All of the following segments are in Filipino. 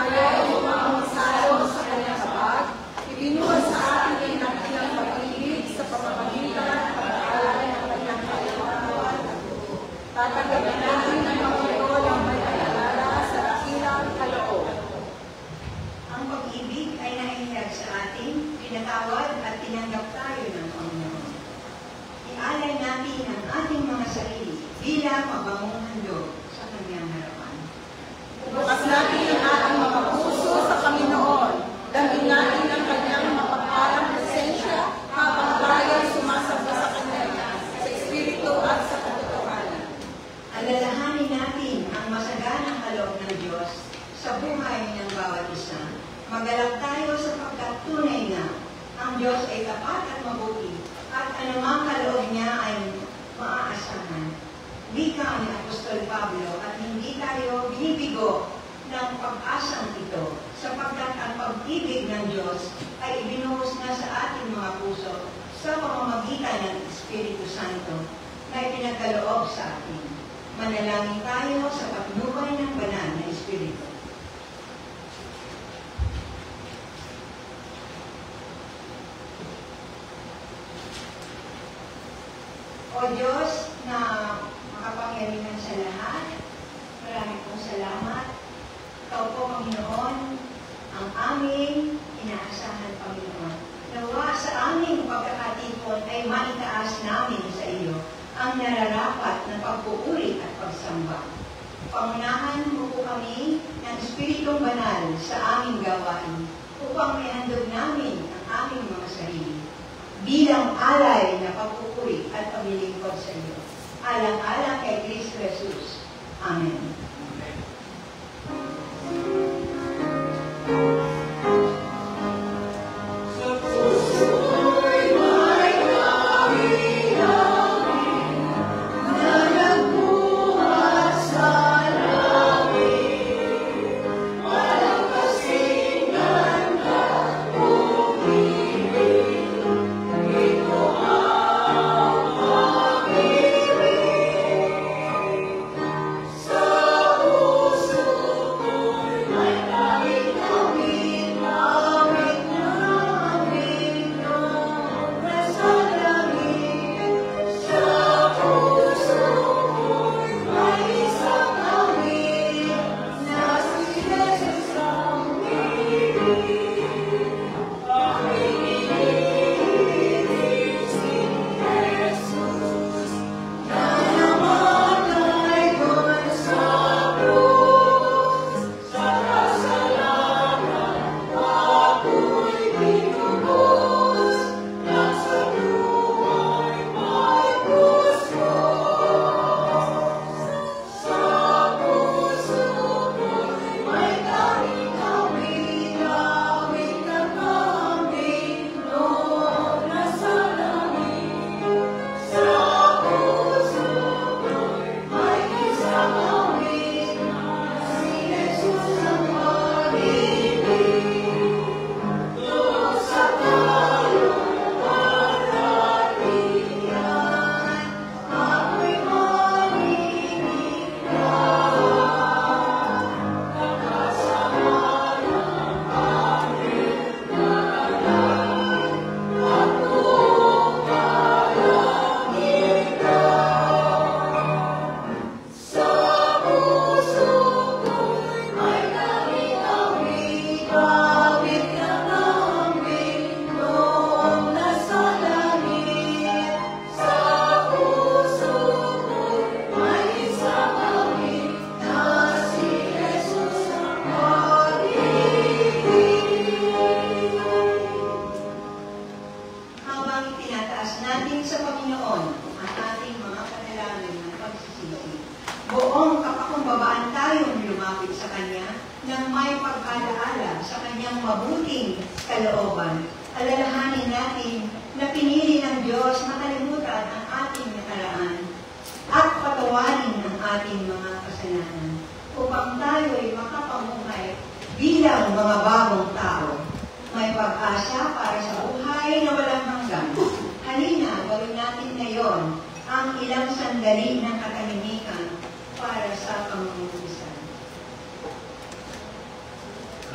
tayo umamansalo sa kanyang habag, ibinuhos sa atin ang kanyang pag-ibig sa pamamagitan ng pag-aalay ng kanyang kalimutan. Tatanggapin natin ang Panginoon ang may alala sa dakilang kaloob. Ang pag-ibig ay nahihayag sa atin, pinatawad at tinanggap tayo ng Panginoon. Ialay natin ang ating mga sarili bilang mabangong handog sa kanyang harapan. Bukas natin ang ating mga puso sa Panginoon. Damhin natin ang kanyang mapagpalang presensya habang tayo sumasamba sa kanya sa Espiritu at sa katotohanan. Alalahanin natin ang masaganang kaloob ng Diyos sa buhay ng bawat isa. Magalak tayo sapagkat tunay na ang Diyos ay tapat at mabuti at anumang kaloob niya ay maaasahan. Wika ni Apostol Pablo at hindi tayo binibigo ng pag-asang ito sapagkat ang pag-ibig ng Diyos ay ibinuhos na sa ating mga puso sa pamamagitan ng Espiritu Santo na ipinagkaloob sa atin. Manalangin tayo sa patnubay ng banal na Espiritu. O Diyos na makapangyarihan sa lahat, maraming pong salamat. Ikaw po, Panginoon, ang aming inaasahan, Panginoon. Nawa sa aming pagkakatipon ay maitaas namin sa iyo ang nararapat na pagpupuri at pagsamba. Pangunahan mo po kami ng Espiritong Banal sa aming gawain upang maihandog namin ang aming mga sarili bilang alay na pagpupuri at paglilingkod sa iyo. Alang-alang kay Kristo Jesus. Amen.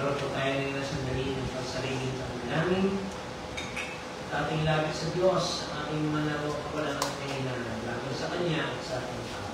Magkaroon po tayo ng ilang sandali ng pagsariling namin. At ating lapit sa Diyos, ang ating manalo kawalan ng kailangan. Laban sa Kanya at sa ating tao.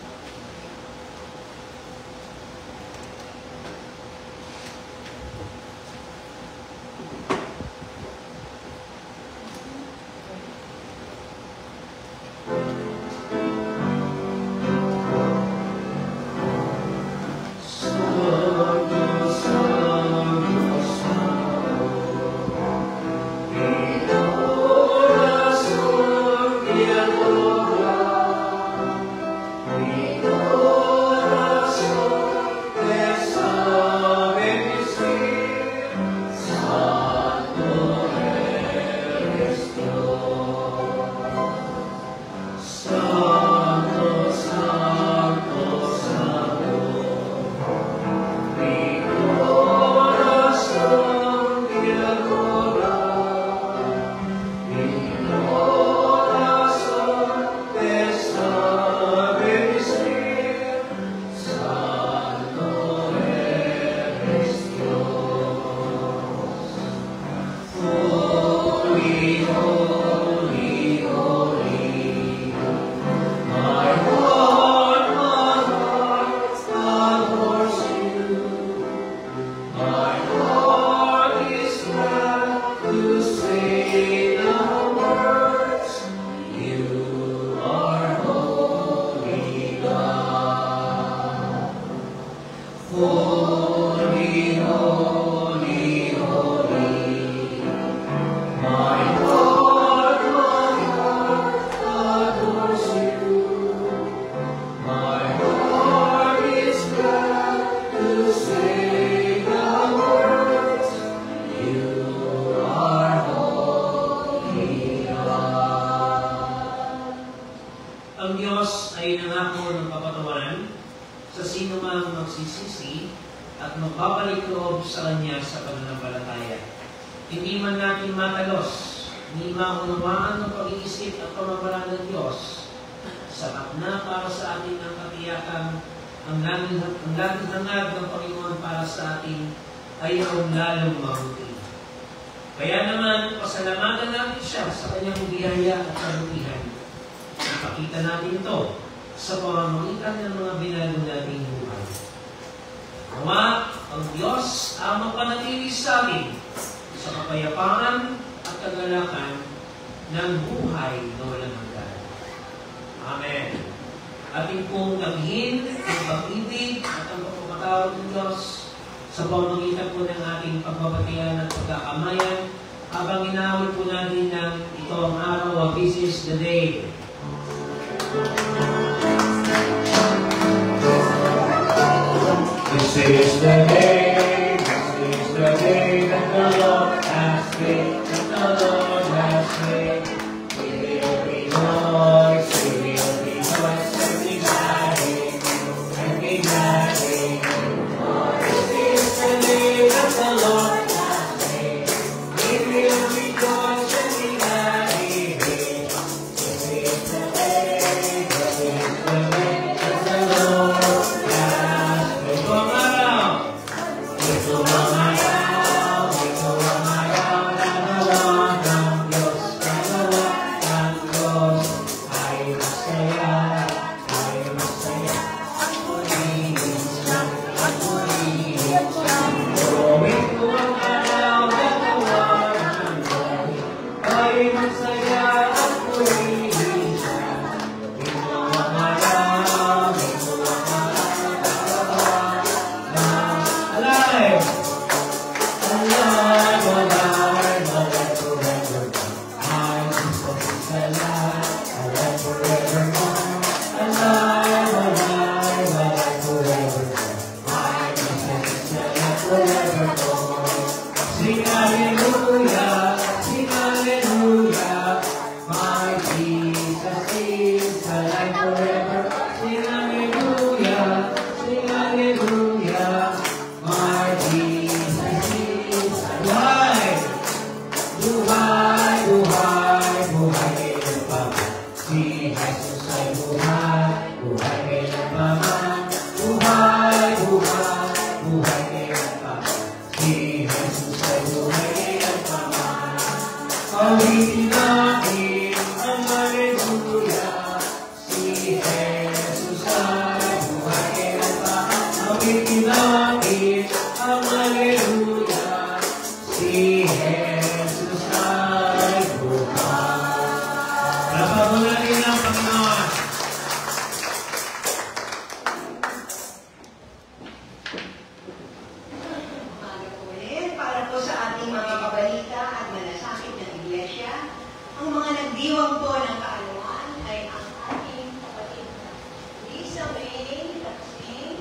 Ang Diyos ay nangako ng kapatawaran sa sino mang magsisisi at magbabalik loob sa Kanya sa pananampalataya. Hindi man natin matalos, ni maunawaan ng pag-iisip at pamamaraan ng Diyos, sapat na para sa atin ang katiyakan, ang laging hangad ng Panginoon para sa atin ay ang lalong mabuti. Kaya naman, pasalamatan natin siya sa Kanyang biyaya at kabutihan. Ipakita natin ito sa pamamagitan ng mga binago nating buhay. Nawa, ang Diyos ang magpanatili sa atin sa kapayapaan at kagalakan ng buhay na walang hanggan. Amen. Ating pong taghin ang pag-ibig at ang pagpapatawad ng Diyos sa pamamagitan po ng ating pagbabatian at pagkakamayan habang inaawit po natin ng ito ang araw, this is the day. This is the day that the Lord has made, that the Lord has made. We will rejoice and be glad in it. For this is the day that the Lord has made. We will rejoice and be glad in it. This is the day that the Lord has made. Ito ang araw na nagawa ng Diyos, ay masaya. Purihin lang. Ito ang araw na nagawa ng Diyos, ay masaya at purihin lang. Ito ang araw na nagawa ng alive. Alive, alive, alive forevermore. My Jesus is alive, alive forevermore. Alive, alive, alive forevermore. My Jesus is alive forevermore. Sing hallelujah, sing hallelujah. My Jesus is alive forever. Sing hallelujah, sing hallelujah. My Jesus langit ang Alleluia, si Jesus ay buhay. Napagod natin ang Panginoon. Umaga po ulit para po sa ating mga kabalita at malasakit ng Iglesia. Ang mga nagdiwang po ng kaalaman ay ang ating kapatid na Lisa May Laksing,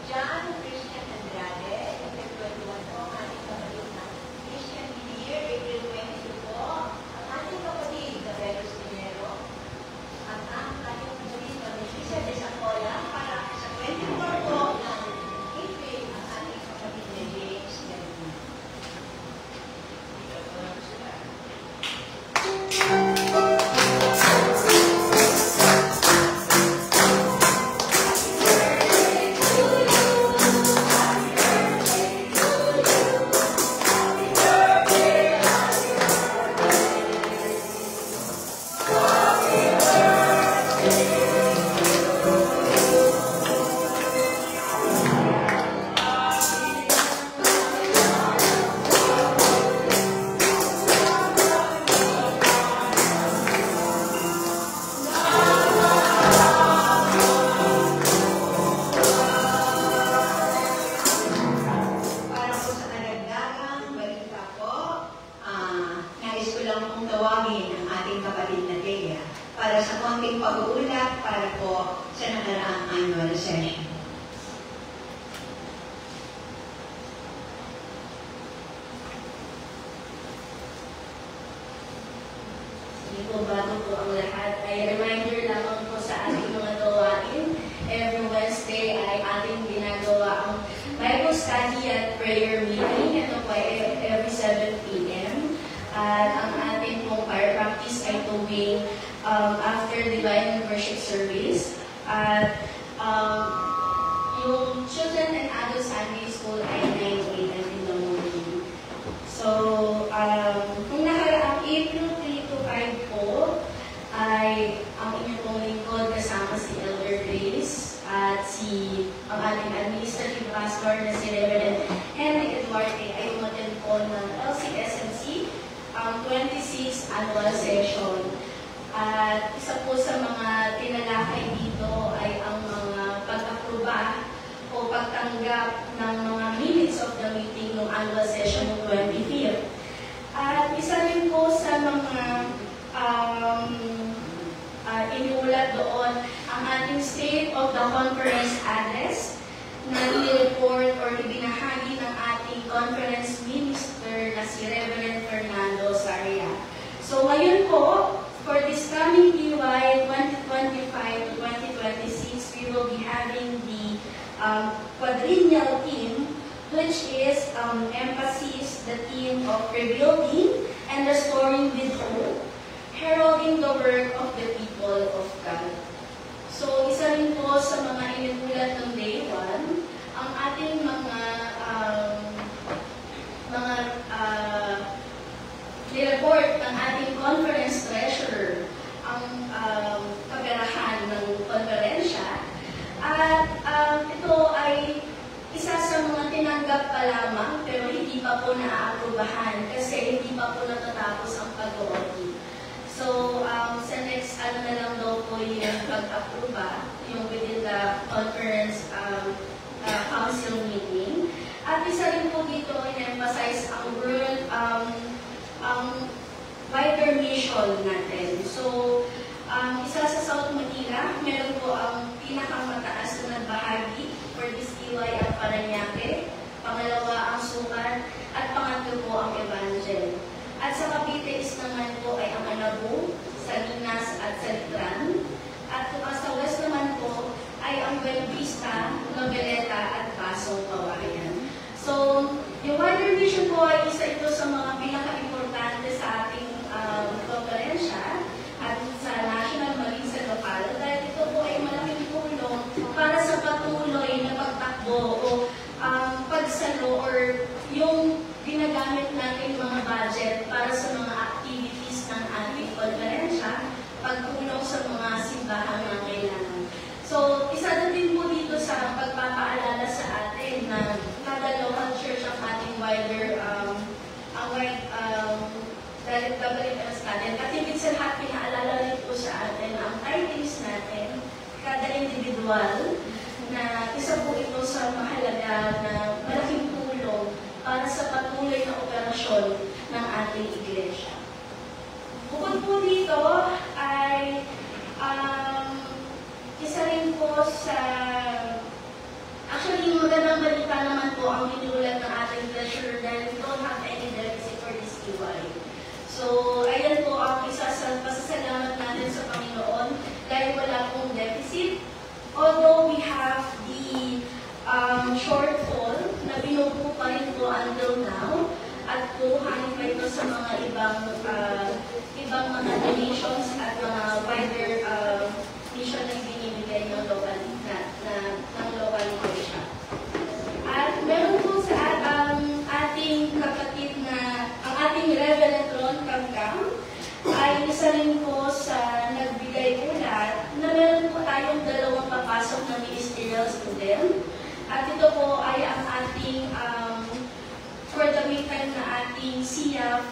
John Christian Andrade, April 21 po, ang ating kapatid na Christian Didier, April 22 po, ang ating kapatid na Velos Dinero, at ang ating kapatid na Melissa de Sacola para sa 24 po ng April, ang ating kapatid na James Garcia. Para po sa karagdagang balita po, nais ko lang pong tawagin ang ating kapatid na Thea para sa konting pag-uulat para po sa nakaraang annual session. Sige po, bago po ang lahat, ay reminder lamang po sa ating mga gawain. Every Wednesday ay ating ginagawa ang Bible study at prayer meeting. Ito po ay every 7 p.m. At ang ating pong choir practice ay tuwing after divine worship service. At yung Children and Adult Sunday School ay 9 a.m. in the morning. So, kung nakaraang April 3 to 5 po, ay ang inyong pong lingkod kasama si Elder Grace at ang ating administrative pastor na si Reverend Henry Eduarte ay umattend po ng LCSMC ang 26th annual session. At isa po sa mga tinalakay dito ay ang mga pag-aproba o pagtanggap ng mga minutes of the meeting ng annual session ng 25th. At isa rin po sa mga iniulat doon ang ating State of the Conference Address na ni-report or ibinahagi ng ating conference minister na si Reverend Fernando Saria. So ngayon po, for this coming EY 2025-2026, we will be having the quadrennial theme, which is emphasis the theme of rebuilding and restoring with hope, heralding the work of the people of God. So, isa rin po sa mga iniulat ng day 1, ang ating mga nireport ng ating conference treasurer, ang kaberahan ng konferensya. At ito ay isa sa mga tinanggap pa lamang pero hindi pa po naaaprubahan kasi hindi pa po natatapos ang pag-audit. So, sa next na lang daw po yung pag-aproba, yung within the conference council meeting. At isa rin po dito in-emphasize ang world, ang wider mission natin. So, isa sa South Manila, meron po ang pinakamataas na nagbahagi for this EY at Parañaque, pangalawa ang Sukat, at pangatlo po ang Evangel. At sa Cavite is naman po ay ang Anabo, Salinas at Salitran. At sa West naman po ay ang Buenavista, Noveleta at Pasong Kawayan. So, yung wider mission po ay isa ito sa mga pinaka-importante sa ating konferensya at sa National Marines and Locale dahil ito po ay malaking tulong para sa patuloy na pagtakbo o pagsalo or yung ginagamit natin mga budget para sa mga activities ng ating konferensya, pagtulong sa mga simbahan na kailangan. So, isa din po dito sa pagpapaalala sa atin gagalitas natin. At higit sa lahat, pinaalala rin po sa atin ang titles natin, kada individual, na isa po ito sa mahalaga na malaking tulong para sa patuloy na operasyon ng ating iglesia. Bukod po dito ay isa rin po sa actually magandang balita naman po ang tinulat ng ating treasurer dahil we don't have any deficit for this EY. So, ayan po ang isa sa pasasalamat natin sa Panginoon dahil wala pong deficit. Although we have the shortfall na binubuo pa rin po until now at kuhanin pa ito sa mga ibang mga donations at mga wider mission na binibigay ng local iglesia. At meron po sa ating kapatid na ang ating Reverend Ron Camcam ay isa rin po sa nagbigay ulat na meron po tayong 2 papasok na ministerial student. At ito po ay ang ating for the meantime na ating CIAF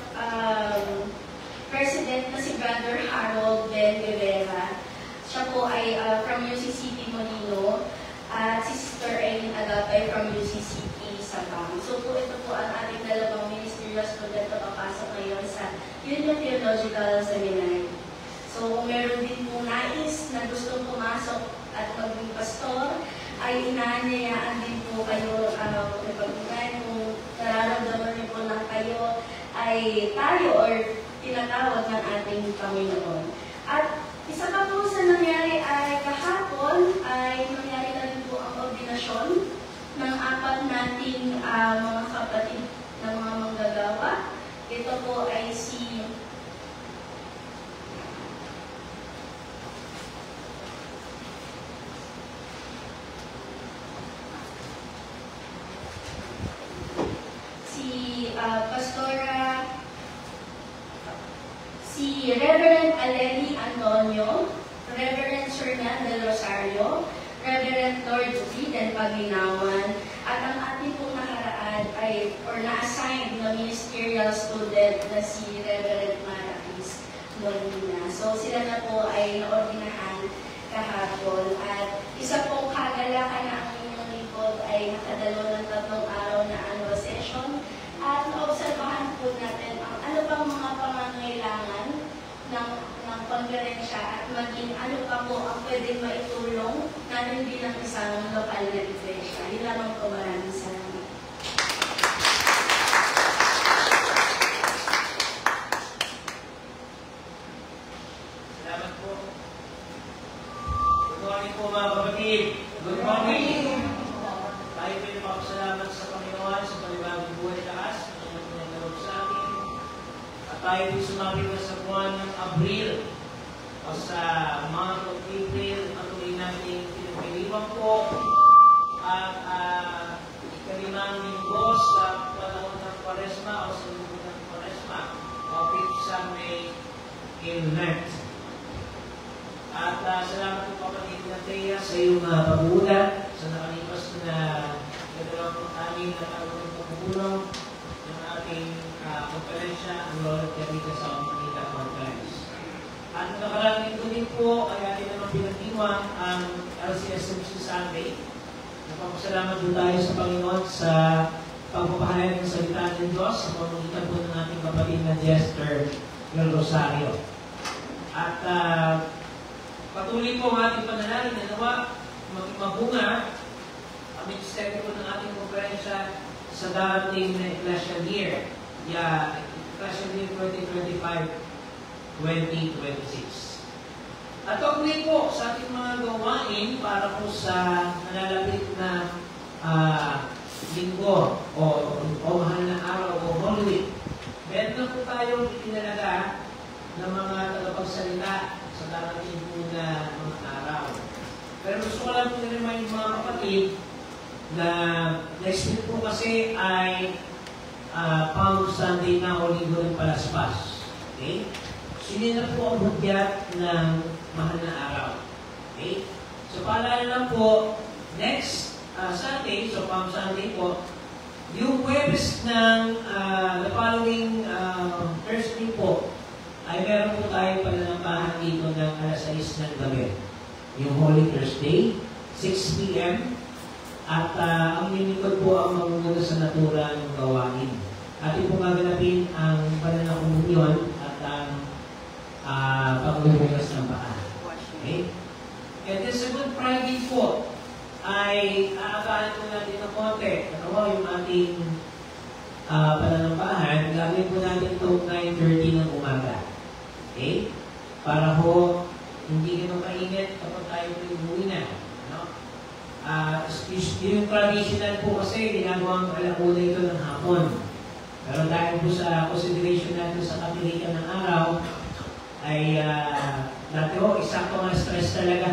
President na si Brother Harold Ben Rivera. Siya po ay from UCCP Molino at si Sister Eileen Agapay from UCCP Sabang. So po ito po ang ating 2 ministerial student na papasok ngayon sa Union Theological Seminary. So kung meron din po nais na gustong pumasok at maging pastor, ay inaanyayaan din po kayo kapag kung nararamdaman niyo po na kayo ay tayo or tinatawag ng ating Panginoon. At isa pa po sa nangyari ay kahapon ay nangyari na rin po ang ordinasyon ng 4 nating mga kapatid na mga manggagawa. Ito po ay si Pastora, si Reverend Aleli Antonio, Reverend Sernan del Rosario, Reverend Lord Ziden Paglinawan, at ang ating pong nakaraan ay, or na-assign na ministerial student na si Reverend Marais Molina. So sila na po ay naordinahan kahapon at isa pong kagalakan na ang inyong lingkod ay nakadalo ng 3 araw na annual session. At naobserbahan po natin ang ano pang mga pangangailangan ng konferensya at maging ano pa po ang pwedeng maitulong natin bilang isang lokal na iglesia. Yun lamang po, maraming salamat. Salamat po. Good morning po mga kapatid. Good morning. Tayo po yung makasalamat sa Panginoon sa panibagong buhay taas na kanyang pinagdalog sa atin. At tayo po sumapit na sa buwan ng Abril o sa month of April. Patuloy natin pinagpiliwan po at ikalimang linggo sa panahon ng Kwaresma o sa linggo ng Kwaresma o Fifth Sunday in Lent. At salamat po kapatid na Thea sa iyong pag-uulat sa nakalipas na dalawang amin na taon pagpupulong ng ating konferensya, ang Lord Carita sa Manila Conference. At nakaraan ito din po ay atin naman pinagdiwang ang LCSMC Sunday. Napapasalamat po tayo sa Panginoon sa pagpapahayag ng salita ng Diyos sa pamamagitan po ng ating kapatid na Jester del Rosario. At patuloy po ang ating panalangin na nawa maging mabunga ang ministeryo po ng ating konferensya sa darating na Ecclesial Year. Ecclesial Year 2025-2026. At patuloy po sa ating mga gawain para po sa nalalapit na linggo o mahal na araw o Holy Week. Meron na po tayong itinalaga ng mga tagapagsalita sa darating po na mga araw. Pero gusto ko lang po na-remind mga kapatid na next week po kasi ay Palm Sunday na o Linggo ng Palaspas. Okay? Sino na po ang bugyat ng mahal na araw. Okay? So paalala lang po, next Sunday, so Palm Sunday po, yung Huwebes ng the following Thursday po, ay meron po tayo pananampahan dito ng alas 6 ng gabi. Yung Holy Thursday, 6 p.m. At ang lingkod po ang mamumuna sa naturang gawain. Atin po gaganapin ang pananakomunyon at ang pagbubukas ng paa. Okay? And then sa Good Friday po, ay aagahan po natin ng konti. Yung ating pananampahan, gagawin po natin ito 9:30 ng umaga. Okay? Para po, hindi ganun mainit kapag tayo po umuwi na. No? Yung traditional po kasi, ginagawang alauna ito ng hapon. Pero dahil po sa consideration natin sa kapilikan ng araw, ay dati ho, isang mga stress talaga.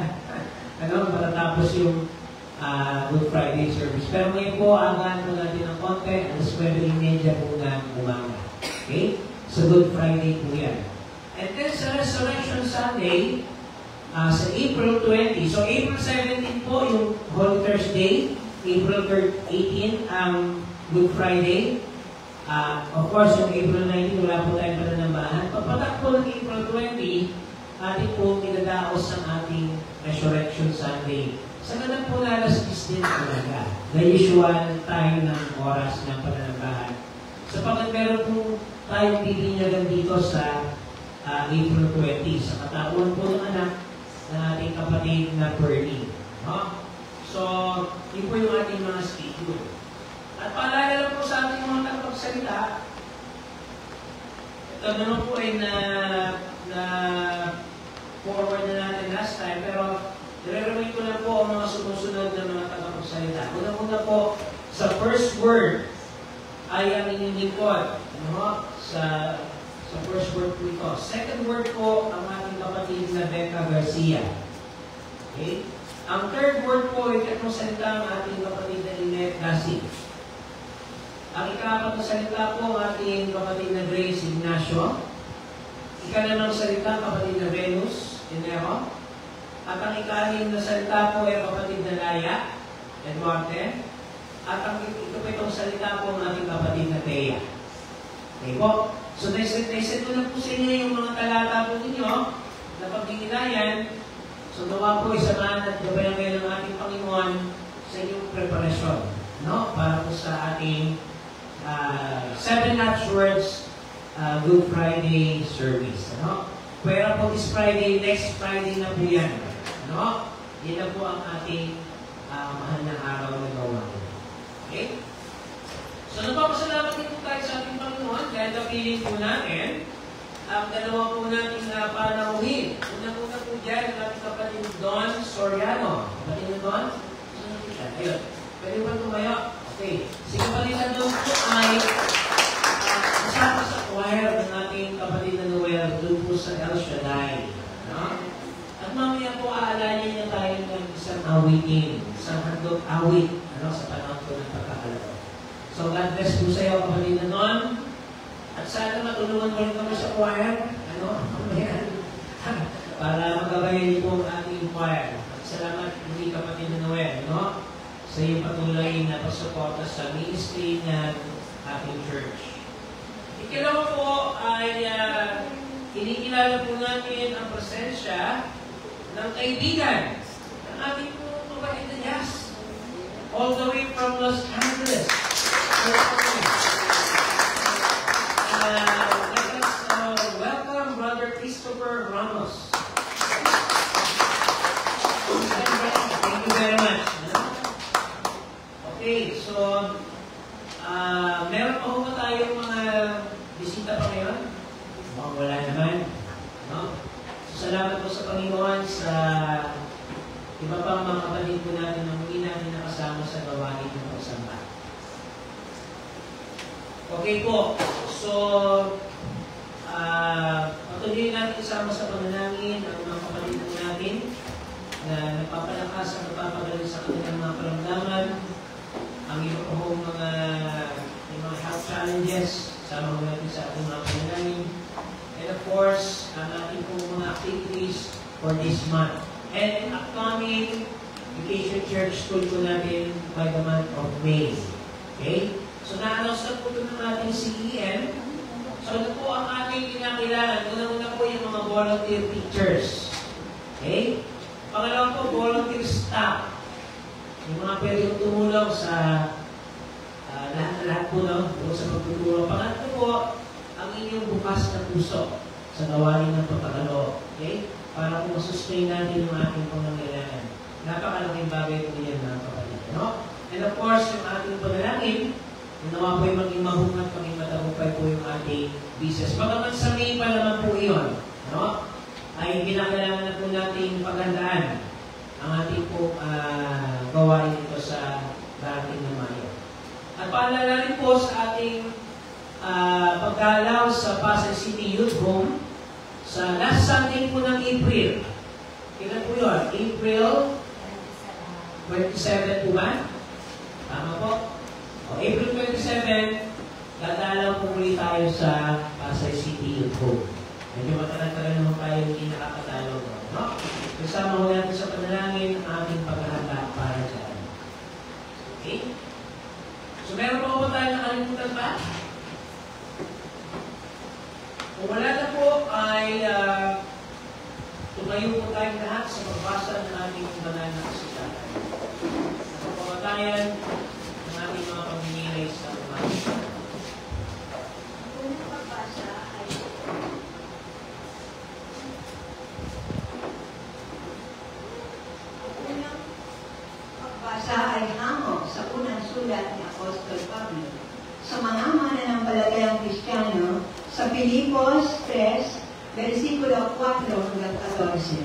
Matatapos yung Good Friday service. Pero ngayon po, agahan po natin ng konti, alas 9:30 po ng umaga. Okay? So Good Friday po yan. And then sa Resurrection Sunday, sa April 20. So April 17 po yung Holy Thursday. April 18 ang Good Friday. Of course, yung April 19, wala po tayong pananambahan. Pagpatak po ng April 20, atin po minadaos ang ating Resurrection Sunday. Sa ganun po lalas-is din talaga. The usual time ng oras ng pananambahan. Sapagkat meron po tayong bibinyagan dito sa April 20, sa katauhan po ng anak ng ating kapatid na Pearlie. No? So, yun po yung ating mga schedule. At paalala lang po sa ating mga tagapagsalita, ito naman po ay na forward na natin last time, pero nire-remind ko lang po ang mga sumusunod na mga tagapagsalita. Una-una po, sa first word ay ang inyong lingkod. No? Sa first word po ito. Second word po, ang ating kapatid na Becca Garcia. Okay? Ang third word po ay tatlong salita ang ating kapatid na Lynette Lassie. Ang ika-apat na salita po ang ating kapatid na Grace Ignacio. Ika-limang salita, kapatid na Venus Inero. At ang ika-anim na salita po ay kapatid na Laya Eduarte. At ang ika-pitong salita po ang ating kapatid na Thea. Okay po? So, naisip ko na po sa inyo yung mga talata po ninyo na pagdinilayan. So, nawa po isamahan at gabayan kayo ng ating Panginoon sa inyong preparasyon. No? Para po sa ating 7 Watchwords Good Friday service. Ano? Pero po this Friday, next Friday na po yan. Ano? Yan na po ang ating mahal na araw na gawain. Okay? So, nagpapasalamat din po tayo sa ating Panginoon dahil napiling po natin ang dalawa po nating panauhin. Una-una po dyan, ang ating kapatid Don Soriano. Kapatid Don? Ayun. Pwede ba tumayo? Okay. Si kapatid na Don po ay kasama sa choir ng ating kapatid na Noel doon po sa El Shaddai. No? At mamaya po aalayin niya tayo ng isang awitin, isang handog awit sa panahon po ng pagkakalaro. So, God bless po sa iyo, kapatid na Don. At sana matulungan mo rin kami sa choir. Para magabayan niyo po ang ating choir. At salamat hindi kapatid na Noel, sa iyong patuloy na pagsuporta sa ministry ng ating church. Ikalawa po ay kinikilala po natin ang presensya ng kaibigan ng ating po kapatid na Jazz. All the way from Los Angeles. Let us welcome Brother Christopher Ramos. Thank you very much. Okay, so meron pa ba tayong mga bisita pa ngayon? Wala naman. No? So, salamat po sa Panginoon sa iba pang mga kapatid po natin na muli natin nakasama sa gawain ng pagsamba. Okay po. So, patuloy natin isama sa pananangin ang mga kapatid natin na nagpapalakas at nagpapagaling sa kanilang mga karamdaman. Ang iba po mga health challenges, sama mo natin sa ating mga pananangin. And of course, ang ating po mga activities for this month. And upcoming Vacation Church School po natin by the month of May. Okay? So, na-announce na po ito ng ating CEN So, ito po ang ating kinakailangan. Una-una po yung mga volunteer teachers. Okay? Pangalawa po, volunteer staff. Yung mga pwedeng tumulong sa lahat po sa pagtutulong. Pangatlo po, ang inyong bukas na puso sa gawain ng pagkakaloob. Okay? Para po masustain natin yung ating pangangailangan. Napakalaking bagay po yan mga kapatid. No? And of course, yung ating panalangin, nawa po yung maging mahungat, maging matagumpay po yung ating business. Bagaman sa May pa naman po iyon, no? Ay kinakailangan na po natin paghandaan ang ating po gawain ito sa darating na Mayo. At paalala rin po sa ating pagdalaw sa Pasay City Youth Home sa last Sunday po ng April. Kailan po yun? April 27 po ba? Tama po? O, April 27, dadalaw po muli tayo sa Pasay City Youth Home. Medyo matagal-tagal naman tayo hindi nakakatalaw doon. No? Kasama ko natin sa panalangin ang ating paghahanda para dyan. Okay? So, meron pa po tayo nakalimutan pa? Kung wala na po, ay tumayo po tayong lahat sa pagbasa ng ating banal na kasulatan. Sa pamatayan ng ating mga pagninilay sa umaga. Unang pagbasa ay hango sa unang sulat ni Apostol Pablo sa mga mananampalatayang Kristiyano sa Filipos 3, versikulo 4 hanggang 14.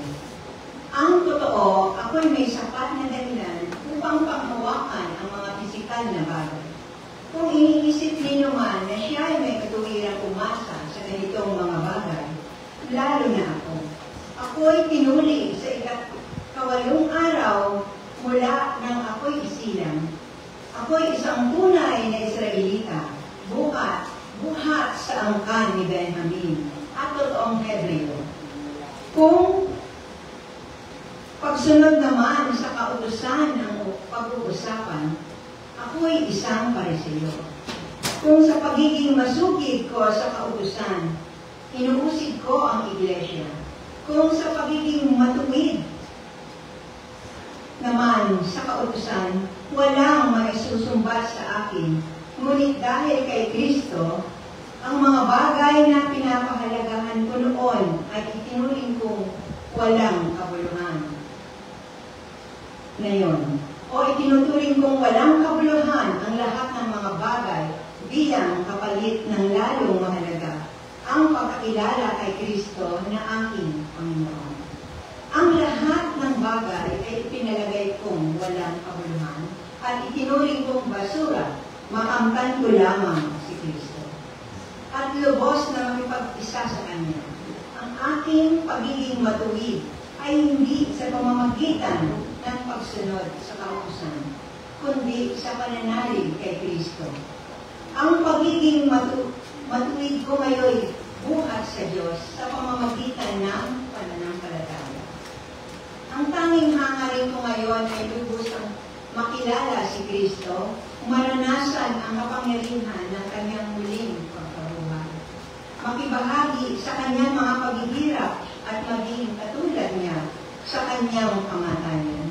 Ang totoo, ako'y may sapat na dahilan upang panghawakan ang mga pisikal na bagay. Kung iniisip ninyo man na siya ay may katuwirang umasa sa ganitong mga bagay, lalo na ako. Ako'y pinuli sa ikawalong araw mula nang ako'y isilang. Ako'y isang tunay na Israelita, buhat sa angkan ni Benjamin at totoong Hebreo. Kung pagsunod naman sa kautusan ng pag-uusapan, ako'y isang Pariseo. Kung sa pagiging masukid ko sa kautusan, inuusig ko ang iglesia. Kung sa pagiging matuwid naman sa kautusan, walang maisusumbat sa akin. Ngunit dahil kay Kristo, ang mga bagay na pinapahalagahan ko noon ay itinuring kong walang kabuluhan. Ngayon, o itinuturing kong walang kabuluhan ang lahat ng mga bagay bilang kapalit ng lalong mahalaga ang pagkakilala kay Kristo na aking Panginoon. Ang lahat ng bagay ay pinalagay kong walang kabuluhan at itinuring kong basura, makamtan ko lamang si Kristo. At lubos na makipag-isa sa Kanya. Ang aking pagiging matuwid ay hindi sa pamamagitan ng pagsunod sa kautusan, kundi sa pananalig kay Kristo. Ang pagiging matuwid ko ngayon buhat sa Diyos sa pamamagitan ng pananampalataya. Ang tanging hangarin ko ngayon ay lubos ang makilala si Kristo, maranasan ang kapangyarihan ng Kanyang muling pagkabuhay. Makibahagi sa Kanyang mga paghihirap at maging katulad niya sa Kanyang kamatayan.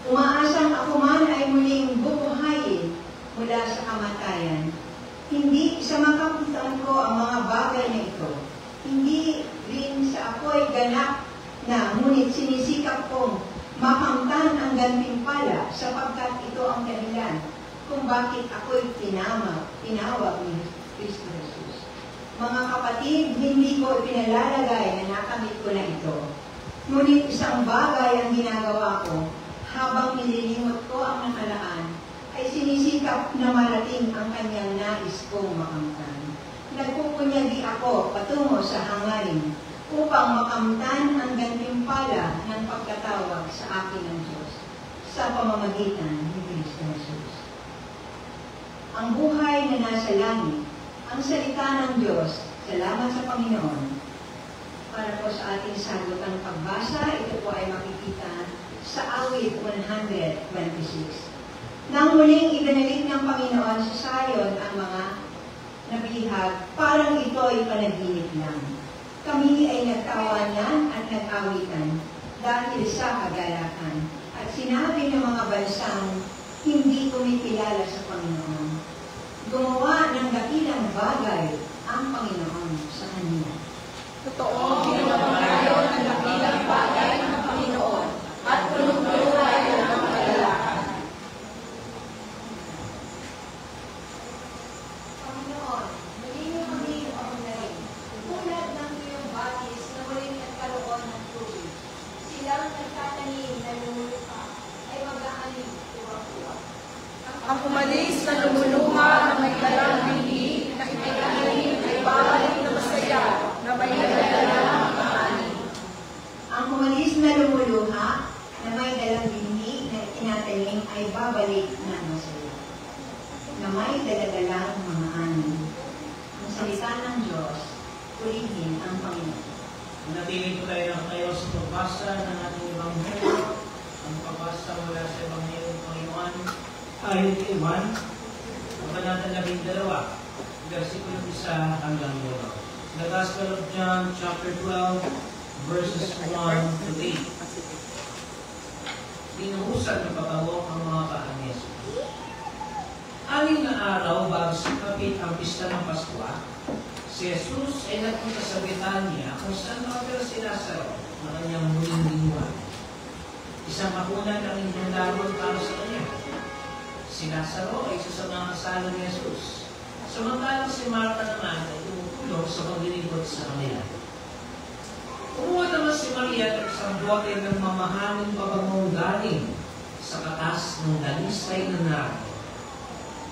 Umaasang ako man ay muling bubuhayin mula sa kamatayan. Hindi sa makapitan ko ang mga bagay na ito. Hindi rin sa ako'y ganap na ngunit sinisikap kong makamtan ang gantimpala sapagkat ito ang dahilan kung bakit ako'y tinawag ni Kristo Jesus. Mga kapatid, hindi ko ipinalalagay na nakamit ko na ito. Ngunit isang bagay ang ginagawa ko habang nililimot ko ang nakaraan ay sinisikap na marating ang Kanyang nais kong makamtan. Nagpupunyagi ako patungo sa hangarin upang makamtan ang gantimpala ng pagkatawag sa akin ng Diyos sa pamamagitan ni Kristo Jesus. Ang buhay na nasa langit, ang salita ng Diyos, salamat sa Panginoon. Para po sa ating sagotang pagbasa, ito po ay makikita sa awit 126. Nang muling ibinalik ng Panginoon sa Sion ang mga nabihag, parang ito ito'y panaginip lang. Kami ay nagtawanan at nag-awitan dahil sa kagalakan. At sinabi ng mga bansang hindi kumikilala sa Panginoon. Gumawa ng dakilang bagay ang Panginoon sa kanila. Totoo, ginawa tayo ng dakilang bagay ng Panginoon at punong-puno tayo ng kagalakan. Panginoon, maging kami ang narin. Tulad ng iyong batis na muling nagkaroon ng tubig. Silang nagtatanim na lumulupa ay mag-aanim tuwa-tuwa. Ang umalis na lumuluha na may dalang bindi na itinanim ay babalik na masaya na may dalang kahanin. Ang umalis na lumuluha na may dalang bini na itinatanim ay babalik na masaya. Na may daladalang mga ani. Ang salita ng Diyos, purihin ang Panginoon. Nanatili po tayo ng kayo sa pagbasa ng ating Ebanghelyo. Ang pagbasa mula sa Ebanghelyo ng Panginoon ayon kay Juan, ang Kabanata 12, versikulo 1 hanggang 2. The Gospel of John, chapter 12, verses 1 to 8. Binuhusan ng pabango ang mga paa ni Jesus. Anim na araw bago sikapit ang pista ng Pasko, si Jesus ay nagpunta sa Betania kung saan nakatira si Lazaro na kanyang muling lingwan. Isang makunan ang inundaron para sa kanya. Si Lazaro ay isa sa mga kasalo ni Jesus. Samantalang si Marta naman ay tumutulong sa paglilingkod sa kanila. Kumuha naman si Maria ng isang bote ng mamahaling pabangong galing sa katas ng dalisay na nardo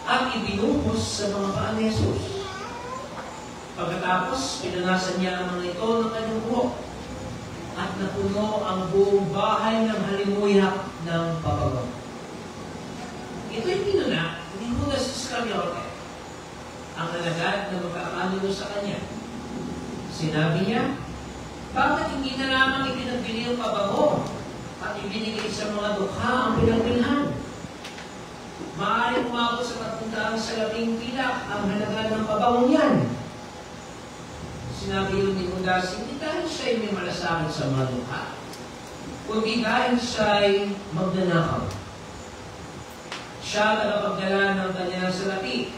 at ibinuhos sa mga paa ni Jesus. Pagkatapos, pinunasan niya ang mga ito ng kanyang buhok at napuno ang buong bahay ng halimuyak ng pabango. Ito'y pinuna ni Judas Iscariote, ang alagad na magkakanulo sa kanya. Sinabi niya, bakit hindi na lamang ipinagbili ang pabango at ibinigay sa mga dukha ang pinagbilhan? Maaaring umabot sa 300 salaping pilak ang halaga ng pabango niyan. Sinabi yun ni Judas, hindi dahil siya'y may malasakit sa mga dukha, kundi dahil siya'y magnanakaw. Siya tagapagdala ng kanyang salapi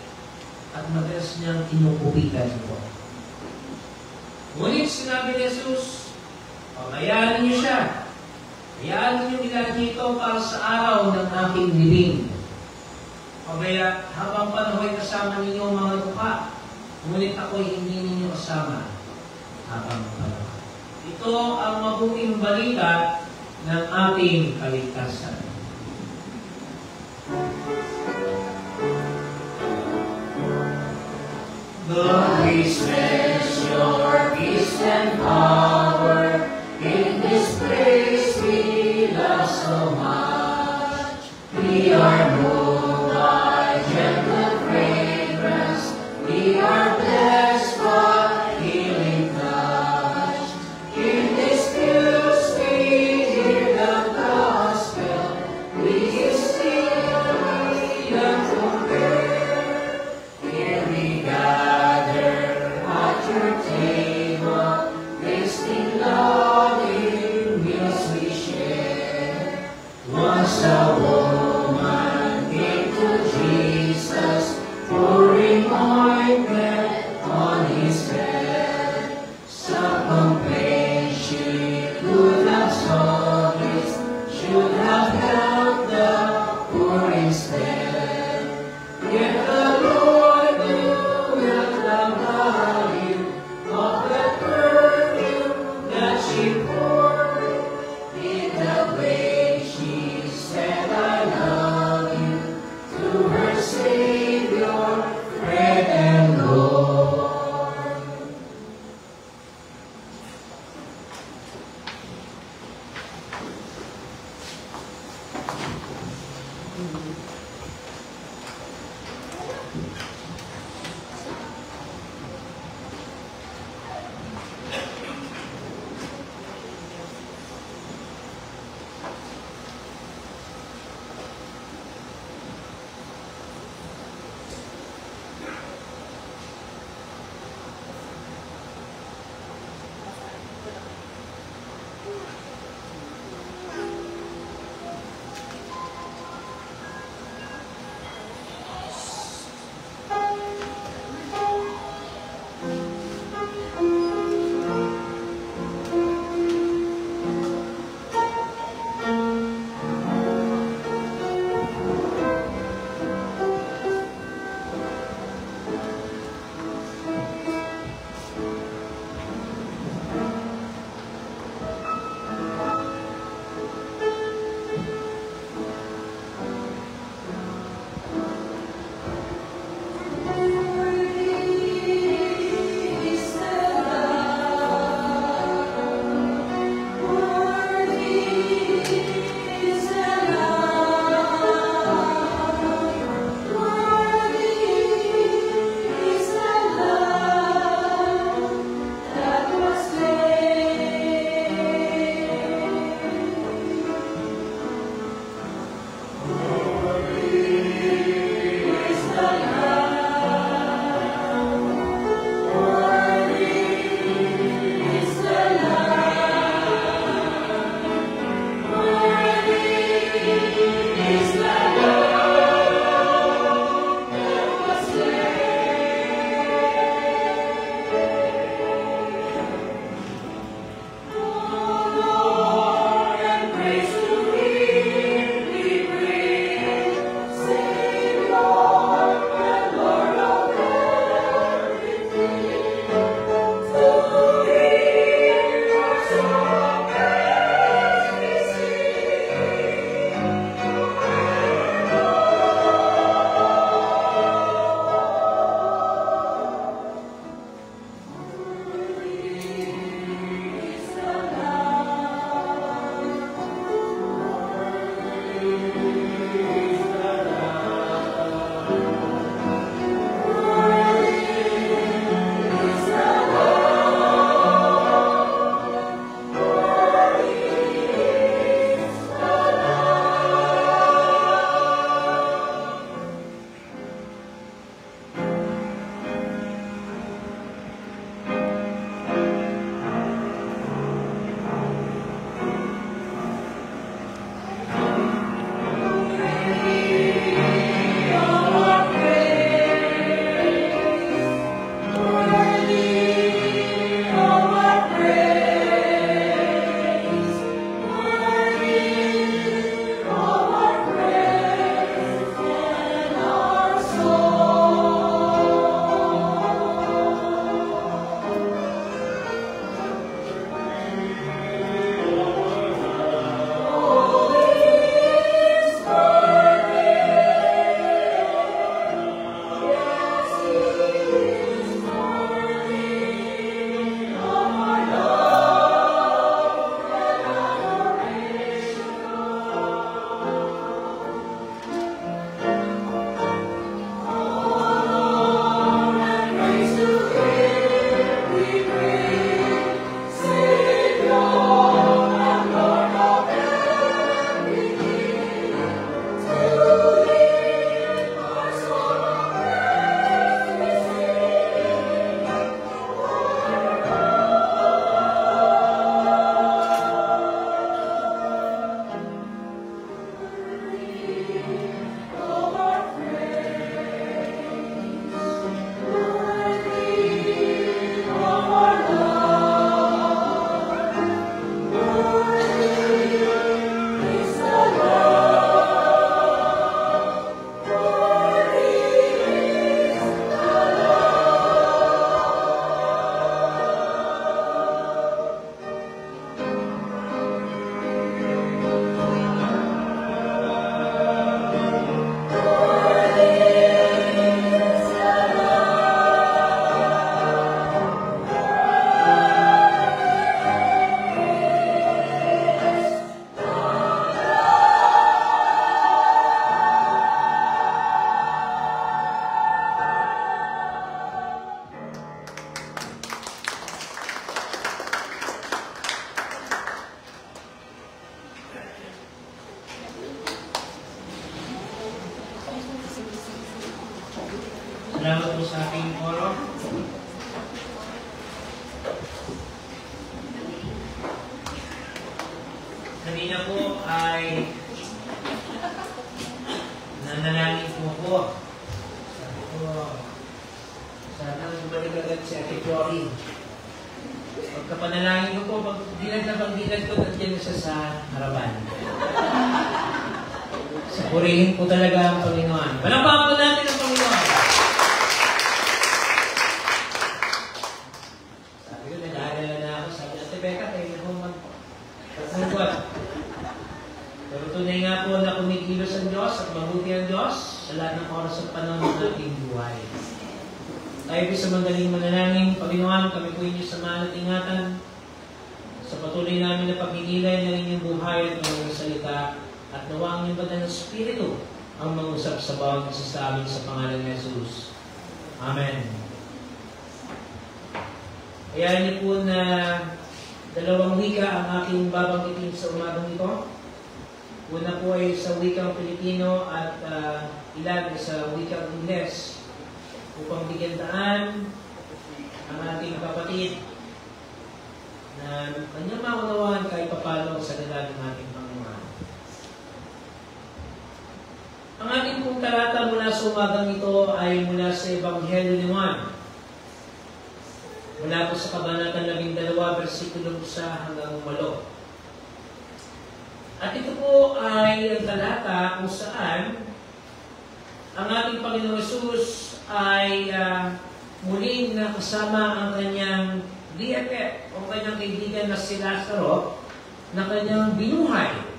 at madalas niyang inukupitan ito. Ngunit sinabi ni Jesus, pabayaan niyo siya. Hayaan niyo ilagay ito para sa araw ng aking libing. Pabaya, habang panahon kasama ninyo ang mga dukha, ngunit ako'y hindi ninyo kasama habang panahon. Ito ang mabuting balita ng ating kaligtasan. Lord, we sense your peace and power. In this place we love so much. We are moved by gentle fragrance. We are blessed by healing touch. In this pure street, hear the gospel. We still freedom from prayer. Here we gather at your table, listening Salamat po sa aking koro. Kanina po ay nanalangin po ako. Sabi ko, sana bumalik agad si Ate Cory. Pagkapanalangin ko po, pag dilad ko, nandiyan na siya sa harapan. Sapurihin po talaga ang Panginoon. Palakpakan po natin ang Panginoon. Sabi ko, nag-aalala na ako. Sabi, Ate Becca, kayo na po mag-pagbuhat. Pero tunay nga po na kumikilos ang Diyos at mabuti ang Diyos sa lahat ng oras at panahon ng ating buhay. Tayo po sa magaling manalangin, Panginoon, kami po inyo samahan at ingatan sa patuloy namin na pagninilay ng inyong buhay at mga salita at nawa ang inyong banal na Espiritu ang mangusap sa bawat isa sa amin sa pangalan ni Jesus. Amen. Kaya niyo po na dalawang wika ang aking babanggitin sa umagang ito. Una po ay sa wikang Pilipino at ilan sa wikang Ingles upang bigyan daan ang ating kapatid na kanyang maunawaan kahit papalo sa salita ng ating Panginoon. Ang ating pong talata mula sa umagang ito ay mula sa Ebanghelyo ni Juan. Mula po sa Kabanatang 12, versikulo 1 hanggang 8. At ito po ay ang talata kung saan ang ating Panginoong Hesus ay muling nakasama ang kanyang BFF o kanyang kaibigan na si Lazaro na kanyang binuhay.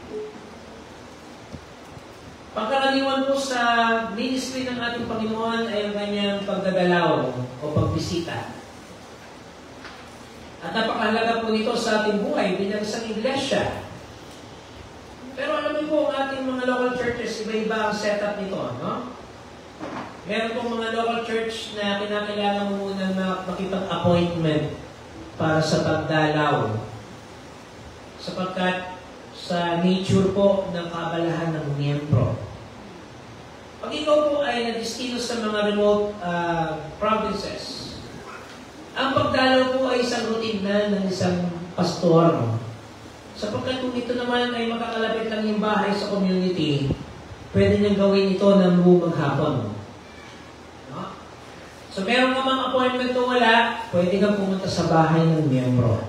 Pagkaraniwan po sa ministry ng ating Panginoon ay ang kanyang pagdadalaw o pagbisita. At napakahalaga po nito sa ating buhay bilang isang iglesia. Pero alam niyo po, ang ating mga local churches, iba-iba ang setup nito, no? Meron pong mga local church na kinakailangan mo muna na makipag-appointment para sa pagdalaw. Sapagkat sa nature po ng kaabalahan ng miyembro. Pag ikaw po ay nadistino sa mga remote provinces, ang pagdalaw po ay isang routine na ng isang pastor. No? Sapagkat kung ito naman ay makakalapit lang yung bahay sa community, pwede niyang gawin ito ng buong maghapon. No? So meron ka mga appointment o wala, pwede kang pumunta sa bahay ng miyembro.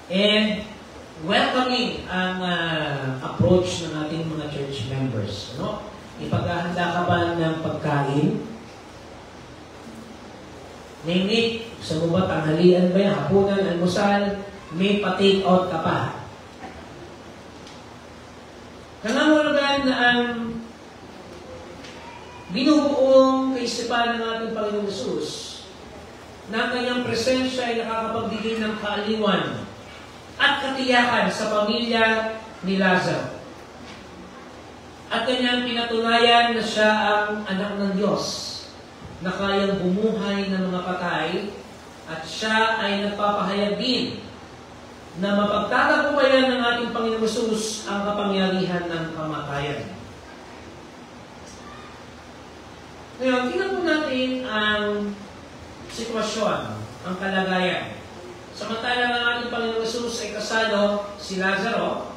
And welcoming ang approach ng ating mga church members. No? Ipaghahanda ka ba ng pagkain? Ningit, sa mo ba, tanghalian ba yan, hapunan, almusal, may pa-take out ka pa. Nangangalagaan na ang binubuong kaisipan ng ating Panginoong Hesus na kanyang presensya ay nakakapagbigay ng kaaliwan at katiyakan sa pamilya ni Lazaro. At kanyang pinatunayan na siya ang anak ng Diyos na kayang bumuhay ng mga patay at siya ay nagpapahayag din na mapagtatagumpayan ng ating Panginoong Hesus ang kapangyarihan ng kamatayan. Ngayon, tingnan po natin ang sitwasyon, ang kalagayan. Samantalang ang ating Panginoong Hesus ay kasalo si Lazaro,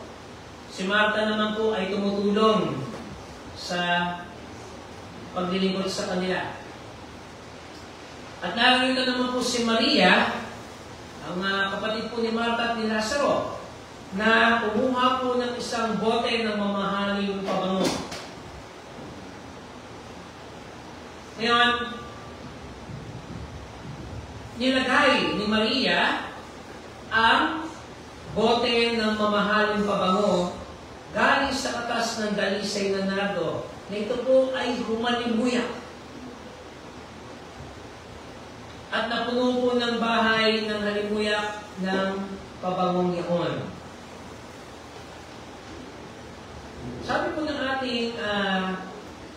si Marta naman po ay tumutulong sa paglilingkod sa kanila. At narito naman po si Maria, ang kapatid po ni Marta at ni Lazaro, na kumuha po ng isang bote ng mamahaling pabango. Ngayon, nilagay ni Maria ang bote ng mamahaling pabango galing sa katas ng dalisay na nardo na ito po ay humalimuyak. At napuno po ng bahay ng halimuyak ng pabangong iyon. Sabi po ng ating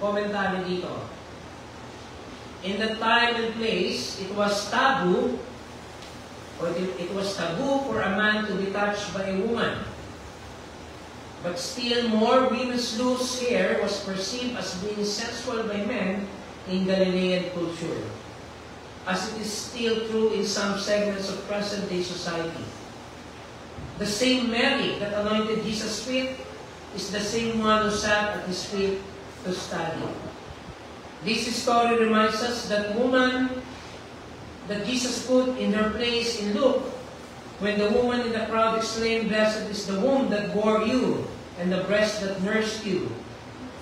komentary dito, in that time and place, it was taboo, or it was taboo for a man to be touched by a woman. But still more, women's loose hair was perceived as being sensual by men in Galilean culture, as it is still true in some segments of present-day society. The same Mary that anointed Jesus' feet is the same one who sat at his feet to study. This story reminds us that woman that Jesus put in her place in Luke, when the woman in the crowd exclaimed, "Blessed is the womb that bore you, and the breast that nursed you,"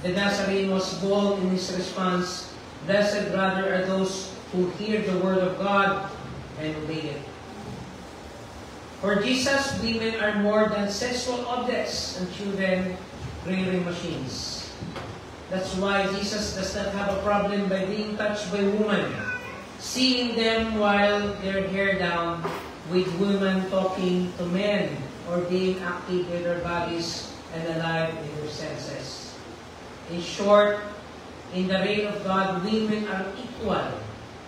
the Nazarene was bold in his response, "Blessed rather are those who hear the word of God and obey it." For Jesus, women are more than sexual objects and children rearing machines. That's why Jesus does not have a problem by being touched by women, seeing them while they're hair down, with women talking to men, or being active with their bodies and alive in their senses. In short, in the reign of God, women are equal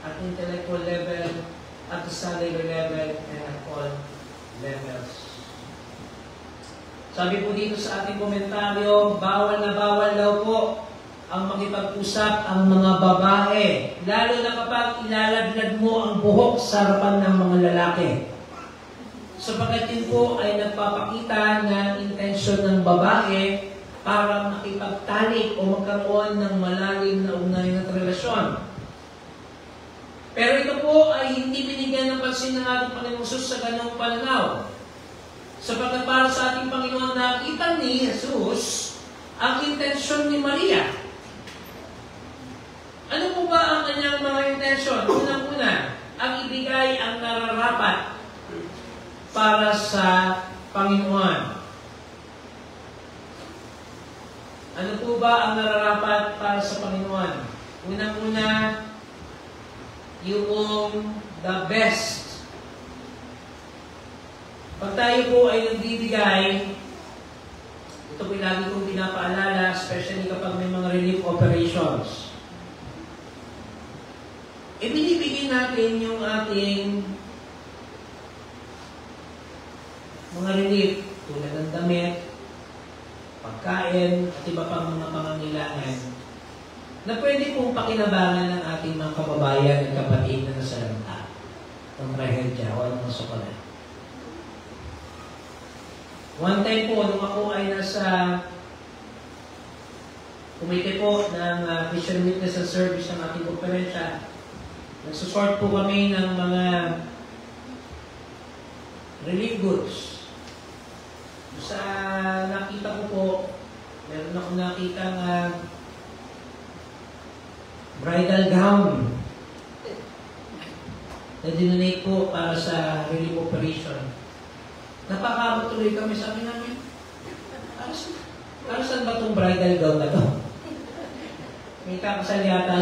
at intellectual level, at the salary level, and at all levels. Sabi po dito sa ating komentaryo, bawal na bawal daw po ang makipag-usap ang mga babae, lalo na kapag ilalaglag mo ang buhok sa harapan ng mga lalaki. Sapagkat yun po ay nagpapakita ng intensyon ng babae para makipagtalik o magkaroon ng malalim na ugnayan at relasyon. Pero ito po ay hindi binigyan ng pansin ng ating Panginoong Jesus sa ganong pananaw. Sapagkat para sa ating Panginoon, nakita ni Jesus ang intensyon ni Maria. Ano po ba ang kanyang mga intensyon? Unang-una, ang ibigay ang nararapat para sa Panginoon. Ano po ba ang nararapat para sa Panginoon? Unang-una, yung the best. Pag tayo po ay nagbibigay, ito po lagi kong pinapaalala, especially kapag may mga relief operations. Ibinibigay natin yung ating mga relief, tulad ng damit, pagkain, at iba pang mga pangangailangan na pwede pong pakinabangan ng ating mga kababayan at kapatid na nasalanta ng trahedya o ng sukulan. One time po, nung ako ay nasa kumite po ng Christian Witness and Service ng ating konferensya, nagsusort po kami ng mga relief goods. Sa nakita ko po, meron akong nakita nga bridal gown na dinonate po para sa relief operation. Napakatuloy kami, sabi namin, para saan ba itong bridal gown na to? May kakasal yata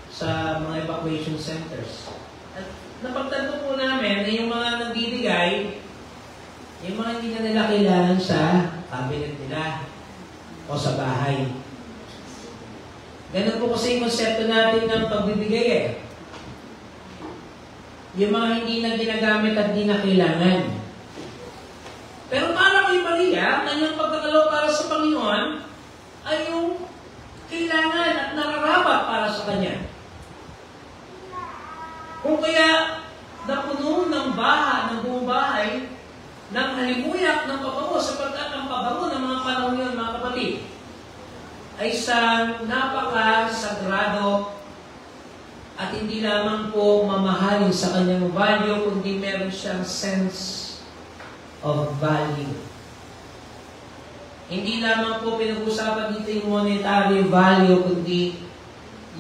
sa mga evacuation centers. At napagtanto po namin na yung mga nagbibigay, yung mga hindi na nila kailangan sa cabinet nila o sa bahay. Ganun po kasi yung konsepto natin ng pagbibigay eh. Yung mga hindi na ginagamit at hindi na kailangan. Pero para kay Maria, kanyang pagkakalaw para sa Panginoon ay yung kailangan at nararapat para sa Kanya. Kung kaya napuno ng buong bahay ng halimuyak ng pabango sapagkat ang pabango ng mga panahon yun, mga kapatid, ay isang napaka-sagrado at hindi lamang po mamahalin sa kanyang value, kundi meron siyang sense of value. Hindi lamang po pinag-usapan dito yung monetary value, kundi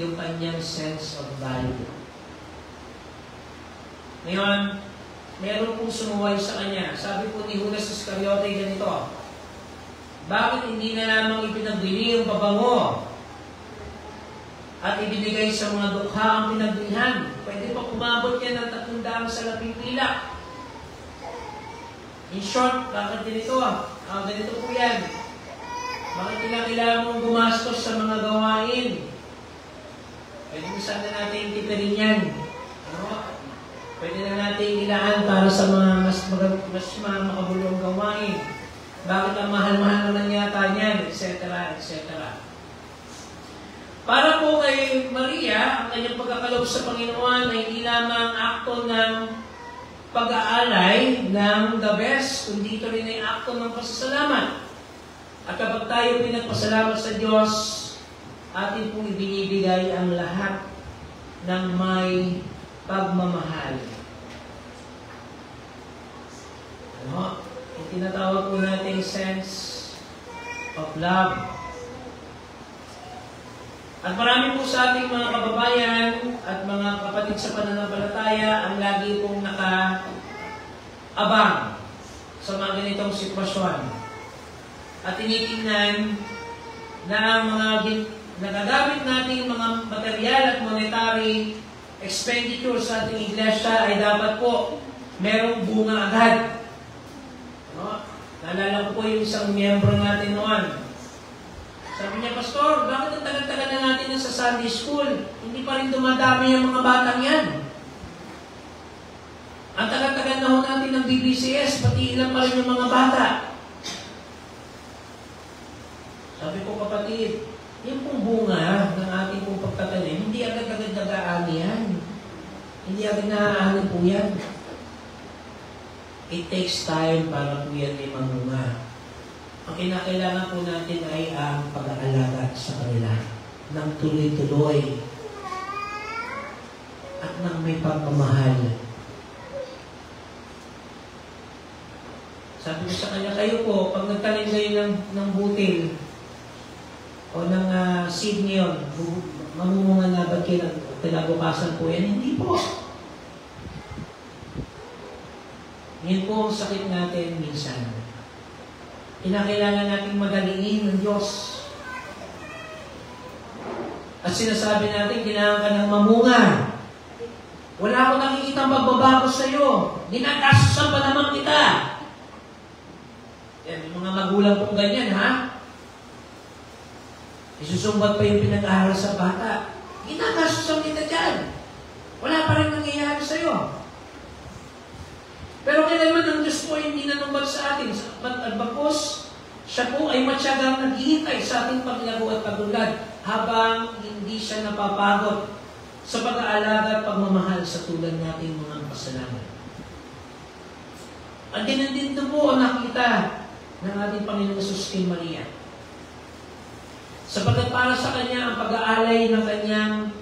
yung kanyang sense of value. Ngayon, meron pong sumuway sa kanya. Sabi po ni Judas Iscariote ganito, bakit hindi na lamang ipinagbili yung pabango at ibinigay sa mga dukha ang pinagbilihan? Pwede pa kumabot yan ng 300 salaping pila. In short, bakit ganito? Ganito po yan. Bakit kailangan mong gumastos sa mga gawain? Pwede mo sana natin tipirin yan. Pwede na natin ilaan para sa mga mas makabulong gawain. Bakit ang mahal-mahal naman yata niyan, etc., etc. Para po kay Maria, ang kanyang pagkakalob sa Panginoon ay hindi lamang akto ng pag-aalay ng the best, kundi ito rin ay akto ng pasasalamat. At kapag tayo pinagpasalamat sa Diyos, atin pong ibinibigay ang lahat ng may pagmamahal. Ano? Yung tinatawag po nating sense of love. At marami po sa ating mga kababayan at mga kapatid sa pananampalataya ang lagi pong naka-abang sa mga ganitong sitwasyon. At tinitingnan na ang mga nagagamit nating mga material at monetary expenditure sa ating iglesia ay dapat po merong bunga agad. No? Naalala ko po yung isang miyembro natin noon. Sabi niya, Pastor, bakit ang tagal-tagal na natin sa Sunday School? Hindi pa rin dumadami yung mga batang yan. Ang tagal-tagal na ho natin ng BBCS, pati ilan pa rin yung mga bata. Sabi ko, kapatid, yung pong bunga ng ating pong pagtatanim, hindi agad-agad nag-aani yan. Hindi agad naaani po yan. It takes time para po yan ay mamunga. Ang kinakailangan po natin ay ang pag-aalaga sa kanila ng tuloy-tuloy at ng may pagmamahal. Sabi ko sa kanya, kayo po, pag nagtanim kayo ng butil o ng seed niyon, mamumunga na ba kayo ng kinabukasan po yan? Hindi po. Yan po ang sakit natin minsan. Kinakailangan natin magalingin ng Diyos. At sinasabi natin, kailangan ka ng mamunga. Wala akong nakikita magbabago sa iyo. Ginagastusan pa naman kita. Yan, yung mga magulang pong ganyan, ha? Isusumbat pa yung pinag-aaral sa bata. Ginagastusan kita dyan. Wala pa rin nangyayari sa iyo. Pero kailanman ang Diyos po ay hindi nanumbat sa atin. At bagkos, siya po ay matyagang naghihintay sa ating paglago at pagulad habang hindi siya napapagod sa pag-aalaga at pagmamahal sa tulad nating mga pasalamat. At din po ang nakita ng ating Panginoon Jesus kay Maria. Sapagkat para sa Kanya ang pag-aalay ng Kanyang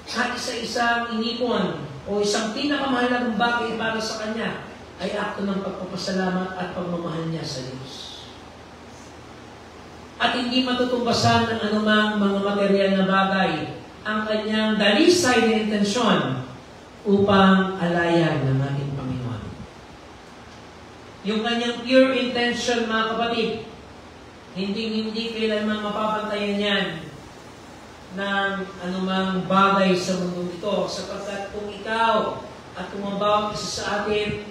isa-isang inipon o isang pinakamahalagang bagay para sa Kanya ay akto ng pagpapasalamat at pagmamahal niya sa Diyos. At hindi matutumbasan ng anumang mga material na bagay ang Kanyang dalisay na intensyon upang alayan ng ating Panginoon. Yung Kanyang pure intention, mga kapatid, hindi kailanman mapapantayan yan ng anumang bagay sa mundo ito, sapagkat kung ikaw at kung ang bawat isa sa atin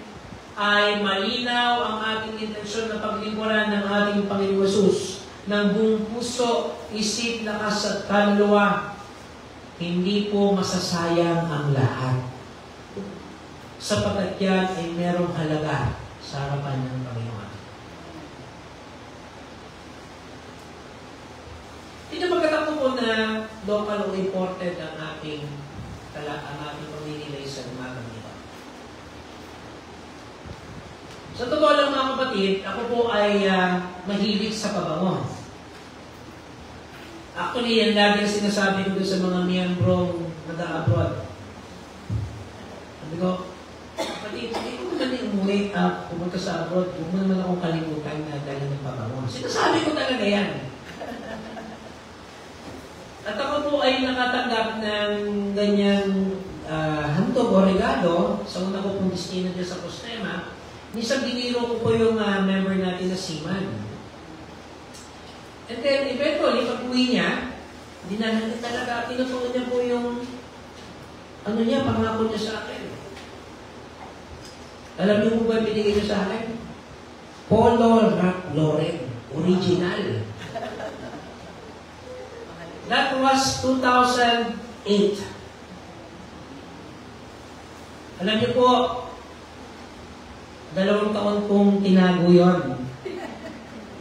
ay malinaw ang ating intensyon na paglingkuran ng ating Panginoon Jesus ng buong puso, isip, lakas at kaluluwa, hindi po masasayang ang lahat. Sapagkat yan ay merong halaga sa harapan ng Panginoon. Hindi magkatako po na local o imported ang ating pagninilay sa umagang ito. Sa totoo lang mga kapatid, ako po ay mahilig sa pabango. Actually, yan lagi sinasabi ko sa mga miyembrong nag-abroad. Sabi ko, kapatid, hindi ko naman umuwi pumunta sa abroad, huwag mo naman akong kalimutan na dahil ng pabango. Sinasabi ko talaga yan. At ako po ay nakatanggap ng ganyang handog o regalo sa una ko pong destino dyan sa Postema. Minsan biniro ko po yung member natin na Seaman. And then, eventually, pag-uwi niya, dinala niya talaga, tinutuon niya po yung pangako niya sa akin. Alam niyo po ba binigay niya sa akin? Polo Ralph Lauren, original. That was 2008. Alam niyo po, 2 taon kong tinago yun.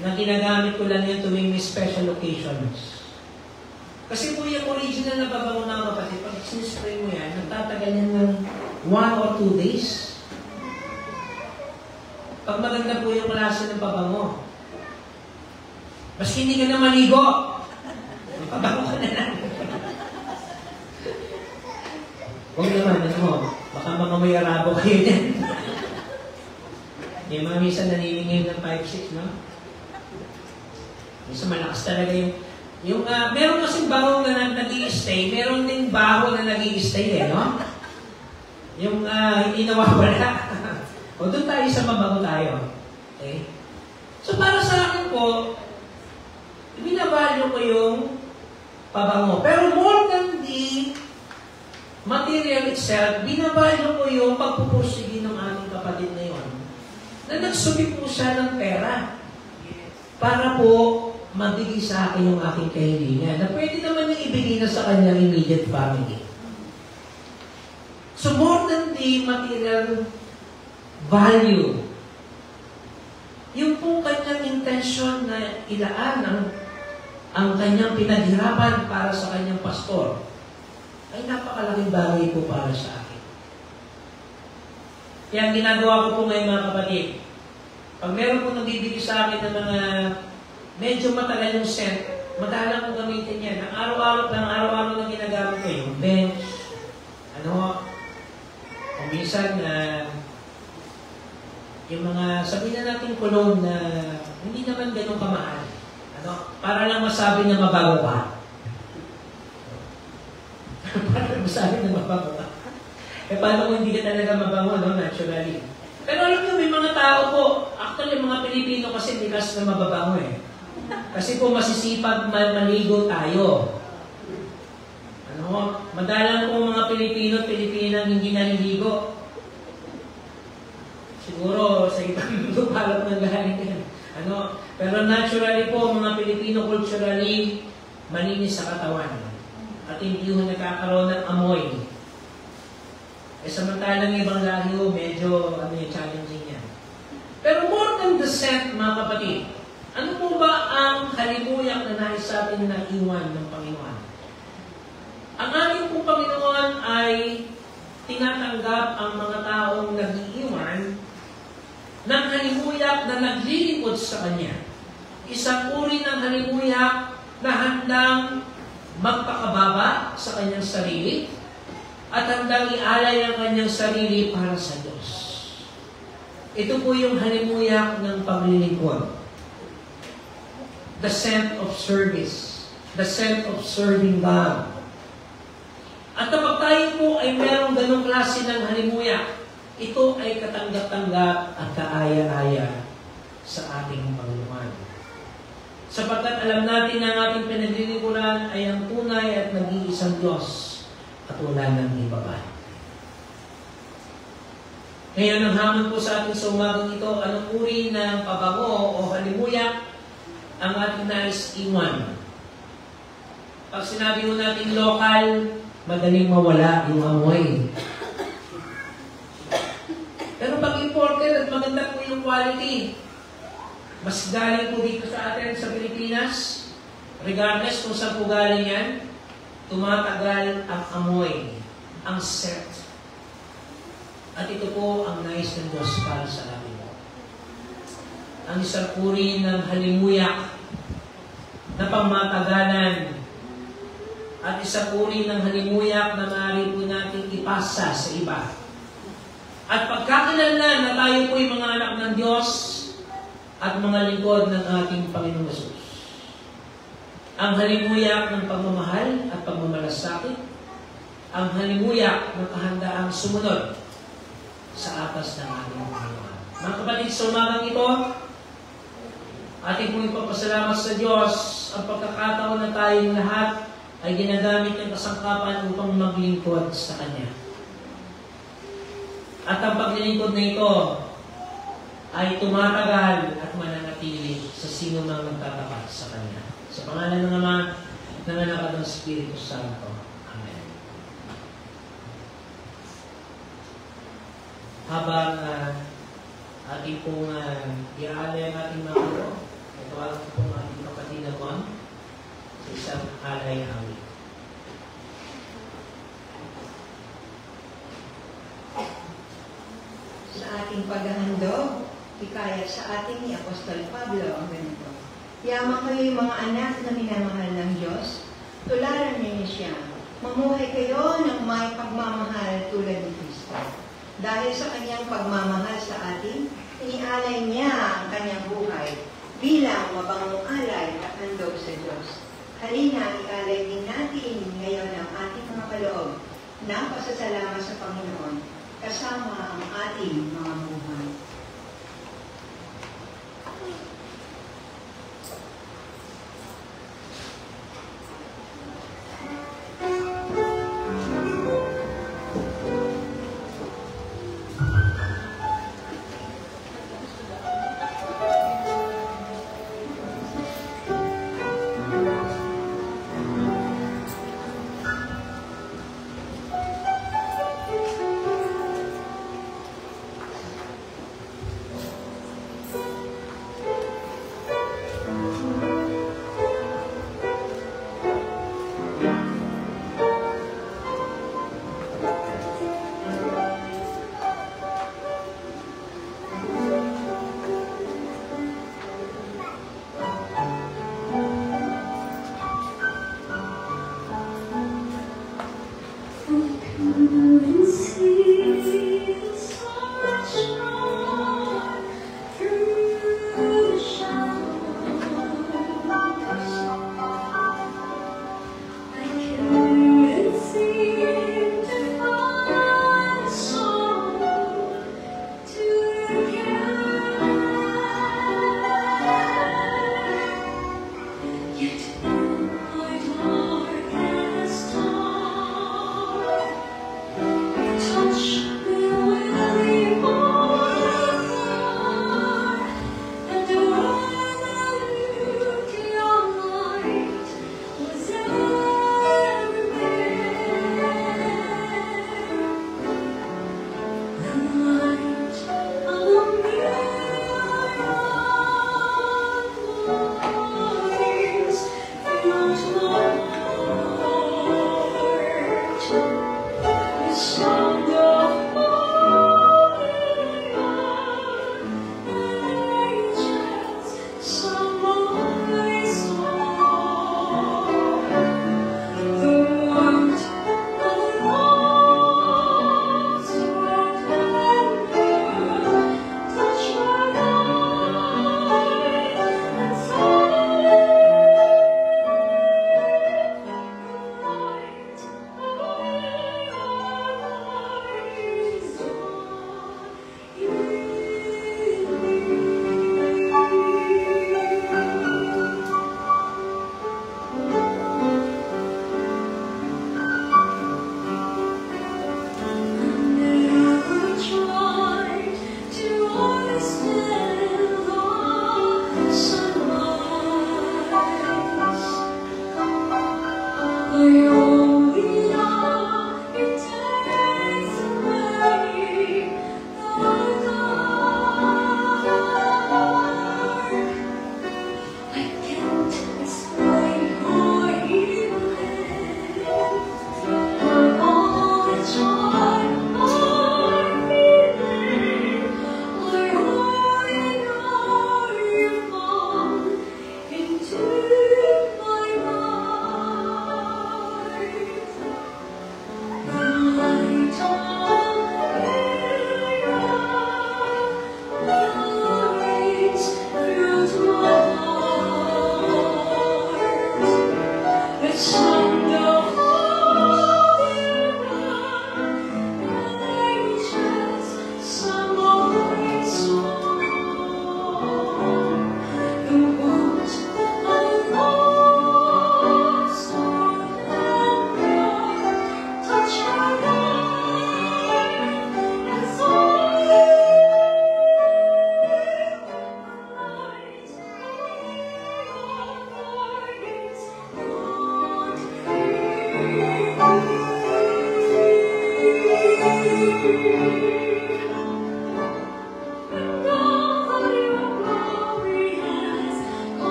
Na ginagamit ko lang yun tuwing may special occasions. Kasi po yung original na babango ng kapatid, pag sinispray mo yan, nagtatagal yan ng 1 or 2 days. Pag maganda po yung klase ng babango, maski hindi ka na maligo, pabango ka na lang. Huwag naman, baka mga may arabo kayo din. Yung mga minsan naniningil ng 5-6, no? Minsan malakas talaga yung meron kasing bango na nag-i-stay, meron din baho na nag-i-stay, no? Yung hindi nawawala. O doon tayo sa mabango tayo. Okay? So para sa akin po, binavalue ko yung pabango. Pero more than the material itself, binavalue ko yung pagpupursige ng ating kapatid na yun. Na nagsubi po siya ng pera para po mabigay sa akin yung aking kahilingan na pwede naman yung ibigay na sa kanyang immediate family. So more than the material value, yung po kanyang intention na ilaan ang kanyang pinaghirapan para sa kanyang pastor, ay napakalaking bagay po para sa akin. Kaya ang ginagawa ko po ngayon mga kapatid, pag meron po nagbibigay sa akin ng mga medyo matagal yung scent, madalang kong gamitin yan. Ang araw-araw na ginagamit ko, yung bench, o minsan yung mga, sabihin na natin cologne na hindi naman ganun kamahal. Para lang masabi na mabago ka. Para lang masabi na mabago ka. Paano kung hindi ka talaga mabango, naturally. Pero alam nyo, may mga tao po, actually, mga Pilipino kasi hindi kasi na mababango Kasi po masisipag maligo tayo. Madalang po mga Pilipino at Pilipinang hindi naliligo. Siguro sa ibang lupalap ng galing yan. Pero naturally po, mga Pilipino culturally, malinis sa katawan. At hindi ho nagkakaroon ng amoy. Samantalang ibang lahi ho, medyo challenging yan. Pero more than the scent, mga kapatid, ano po ba ang halimuyak na nais sa atin na iwan ng Panginoon? Ang ating pong Panginoon ay tinatanggap ang mga taong nag-iiwan ng halimuyak na naglilingkod sa Kanya. Isang uri ng halimuyak na handang magpakababa sa kanyang sarili at handang ialay ang kanyang sarili para sa Diyos. Ito po yung halimuyak ng paglilingkod. The scent of service. The scent of serving God. At kapag tayo po ay merong ganong klase ng halimuyak, ito ay katanggap-tanggap at kaaya-aya sa ating Panginoon. Sapagkat alam natin na ang ating pinaglilingkuran ay ang tunay at nag-iisang Diyos at wala nang iba pa. Ngayon, ang hamon po sa ating sa umagang ito, anong uri ng pabango o halimuyak ang ating nais iwan? Pag sinabi mo natin local, madaling mawala yung amoy. Pero pag imported at maganda po yung quality, mas galing po dito sa atin sa Pilipinas, regardless kung saan po galing yan, tumatagal ang amoy, ang scent. At ito po ang nais ng Diyos para sa atin. Ang isang uri ng halimuyak na pangmatagalan at isang uri ng halimuyak na maaari po natin ipasa sa iba. At pagkakilala na tayo po yung mga anak ng Diyos at mga lingkod ng ating Panginoong Hesus. Ang halimuyak ng pagmamahal at pagmamalasakit, ang halimuyak ng kahandaang sumunod sa atas ng ating Panginoon. Mga kapatid, sa umagang ito, ating pong ipapasalamat sa Diyos ang pagkakataon na tayong lahat ay ginagamit ng kasangkapan upang maglingkod sa Kanya. At ang paglilingkod na ito ay tumatagal at mananatili sa sino mang nagtatapat sa Kanya. Sa pangalan ng Ama, ng Anak at ng Espiritu Santo. Amen. Habang ating pong iaalay ang ating mga ito, ito ang ating kapatid na Juan. isang alay amin. Sa ating paghahandog, hikayat sa ating ni Apostol Pablo ang ganito. Yaman kayo'y mga anak na minamahal ng Diyos, tularan ninyo siya. Mamuhay kayo ng may pagmamahal tulad ni Kristo. Dahil sa kanyang pagmamahal sa atin, inialay niya ang kanyang buhay bilang mabangong alay at handog sa Diyos. Halina, ialay din natin ngayon ang ating mga kaloob na pasasalamat sa Panginoon kasama ang ating mga buhay.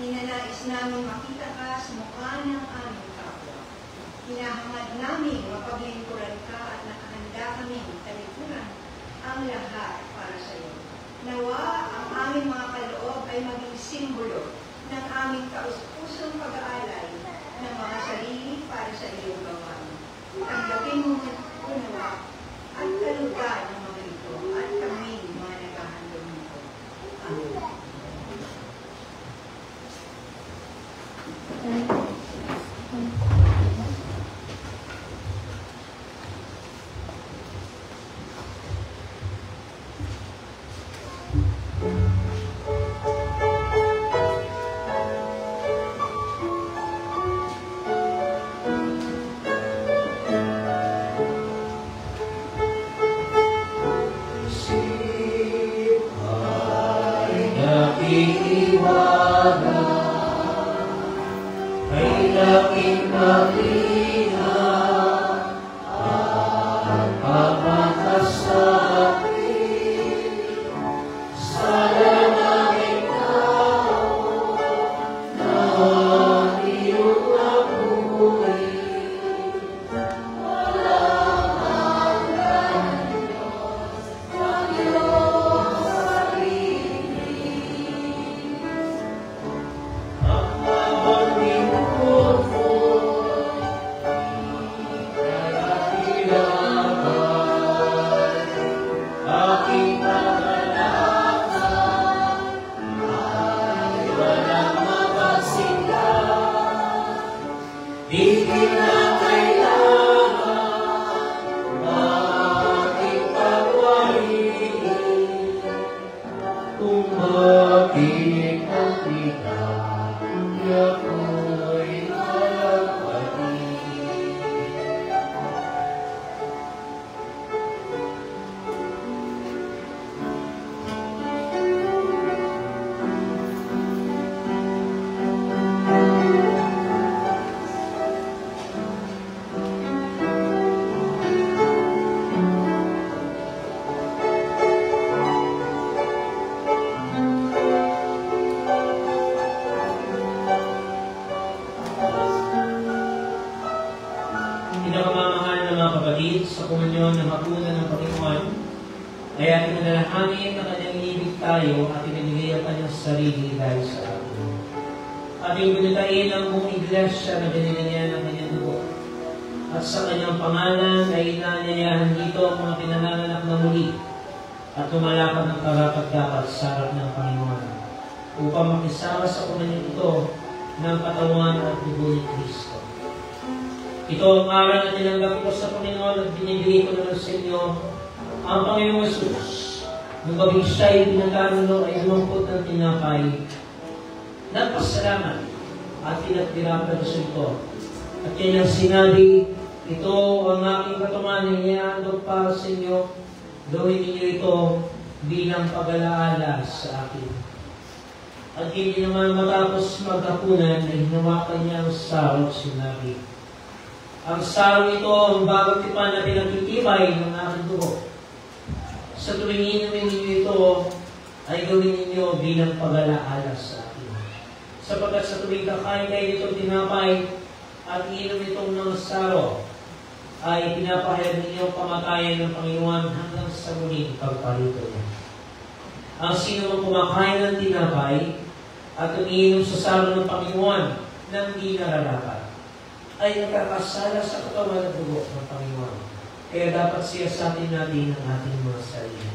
Ninanais namin makita ka sa mukha ng aming kapwa. Hinahangad namin mapaglingkuran ka at nakahanda kaming talikuran ang lahat para sa iyo. Nawa ang aming mga kaloob ay maging simbolo ng aming taus-pusong pag-aalay ng mga sarili para sa iyong gawain. Tanggapin mo unawa at kalugan ng mga ito at kami mga naghahandog nito. Amen. Sa komunyon ng hapunan ng Panginoon, ay ating nalalahanin na kanyang inibig tayo at ibinigay ang kanyang sarili dahil sa atin. Ating binitain ang buong iglesia na binigyan niya ng kanyang dugo. At sa kanyang pangalan ay inaanyayahan dito ang mga pinanganganak na muli at lumalakad ng karapat-dapat sa harap ng Panginoon upang makisama sa komunyon ito ng katawan at dugo ni Kristo. Ito ang aral na tinanggap ko sa Panginoon at binibigay ko naman sa inyo ang Panginoong Jesus. Nung gabing siya'y pinagkanulo ay lumangkot ng tinapay, nagpasalamat at pinagdirapad sa ito. At kanyang sinabi, ito ang aking katawan na inihandog para sa inyo. Gawin ninyo ito bilang pag-alaala sa akin. At hindi naman matapos maghapunan ay hinawakan niya ang sarong sinabi, ang sarong ito ang bagong tipan na pinagtitibay ng aking dugo. Sa tuwing inumin ninyo ito, ay gawin ninyo bilang pag-alaala sa akin. Sapagkat sa tuwing kakain kayo nitong tinapay at iinom itong ng saro, ay pinapahayag ninyo ang kamatayan ng Panginoon hanggang sa muling pagparito niya. Ang sino mang kumakain ng tinapay at umiinom sa saro ng Panginoon nang di nararapat, ay nagkakasala sa katawan at dugo ng Panginoon. Kaya dapat siyasatin natin ang ating mga sarili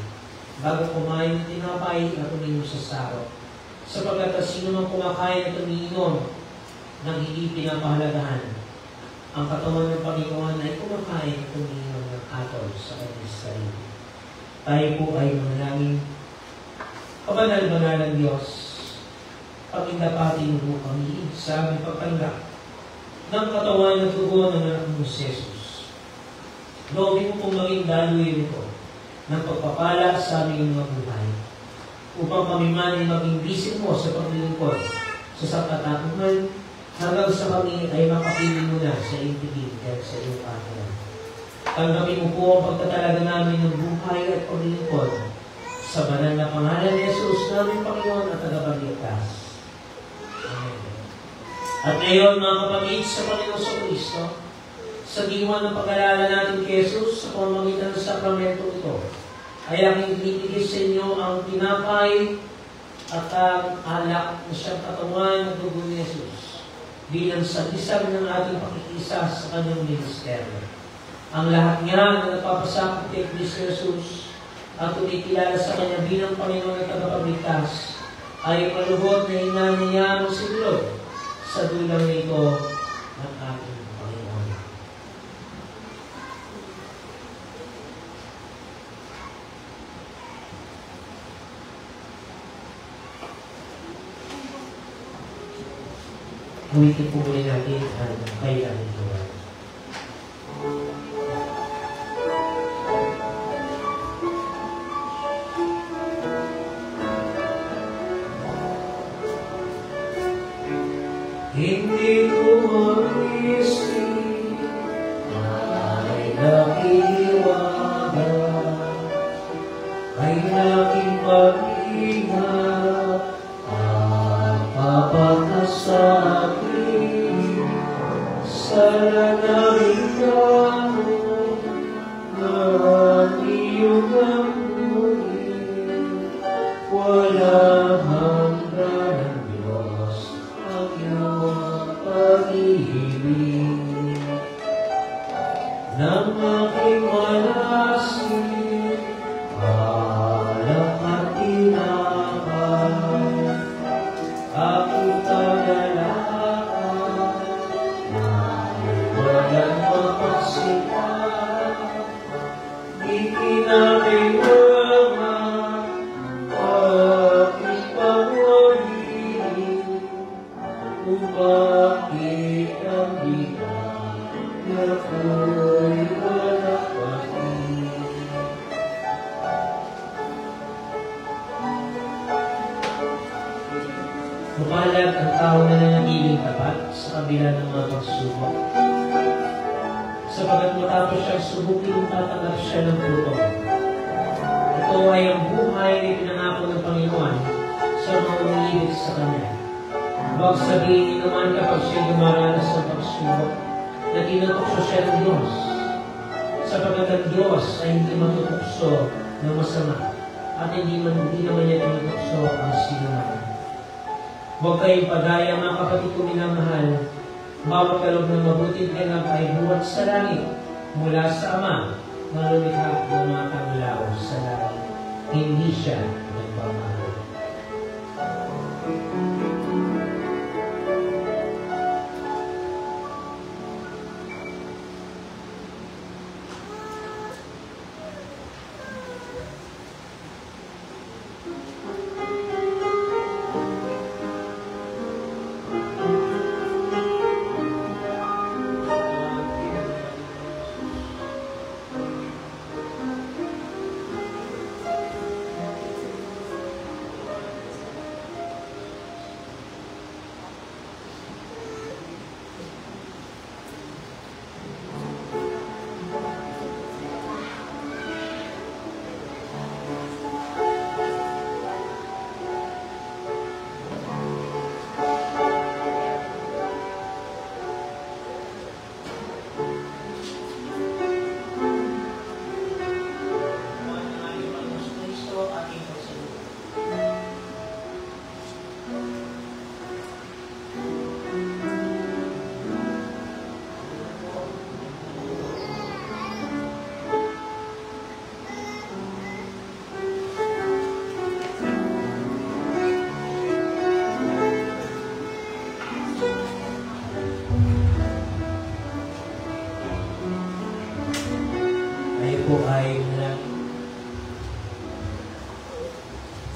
bago kumain ng tinapay at uminom sa saro. Sapagkat sino mang kumakain at umiinom nang hindi pinapahalagahan, ang katawan ng Panginoon ay kumakain at umiinom ng atol sa kanyang sarili. Tayo po ay manalangin. Kabanal-banal ng Diyos, pag-indapatin mo kami sa aming pagtanggap ng katawan at dugo ng anak mo si Jesus. Loobin mo pong maging daluyin ito ng pagpapala sa aming mga buhay upang kami man ay maging bisin mo sa paglilingkod sa sakatatungan hanggang sa kami ay makapiling mo na sa iyong tigil at sa iyong kahalan. Tanggapin mo po ang pagtatalaga namin ng buhay at paglilingkod sa banal na pangalan ni Jesus namin Panginoon at Tagapagligtas. Amen. At ngayon, mga kapatid, sa Panginoong Kristo, sa diwa ng pag-alala natin kay Jesus sa pamamagitan ng sakramento ito, ay aking tinitigil sa inyo ang tinapay at ang alak na siyang katawan at dugo ni Jesus bilang sagisag ng ating pakikisa sa kanyang ministeryo. Ang lahat niya na nagpapasakot kay Kristo Jesus at kumikilala sa kanya bilang Panginoon at tagapagligtas ay malubot na inaniya ng siglo sa dulang nito ng ating Panginoon. Ulitin po muli natin ang kailangan ito. Hindi ko mag-isip ay nakiwaga ay aking pag-ingat at papatas sa akin sa lanarin ka na iyong amunin wala hanggan ang Diyos ang iyong pag-ibig ng aking malasin alam at tinapay aking tagalaan walang mapagsikat ikinakailangan aking pangulihin kung bakit ang bigat na ako'y walang pati. Pumalag ang tao na nanatiling tapat sa kabila ng mga pagsubok. Sapagat matapos siyang subukin, tatanggap siya ng fruto. Ito ay ang buhay na pinangako ng Panginoon sa mga umiibig sa Kanya. Huwag sabihin naman kapag siya dumaranas ng pagsubok na tinutukso siya ng Diyos. Sapagat ang Diyos ay hindi matutukso ng masama at hindi naman niya tinutukso ang sinuman. Huwag kayong padaya mga kapatid ko minamahal. Bawat kalog ng mabuting ganap ay buhat sa langit mula sa Ama na lumikha ng mga kamalaw sa langit. Hindi siya nagmamahal.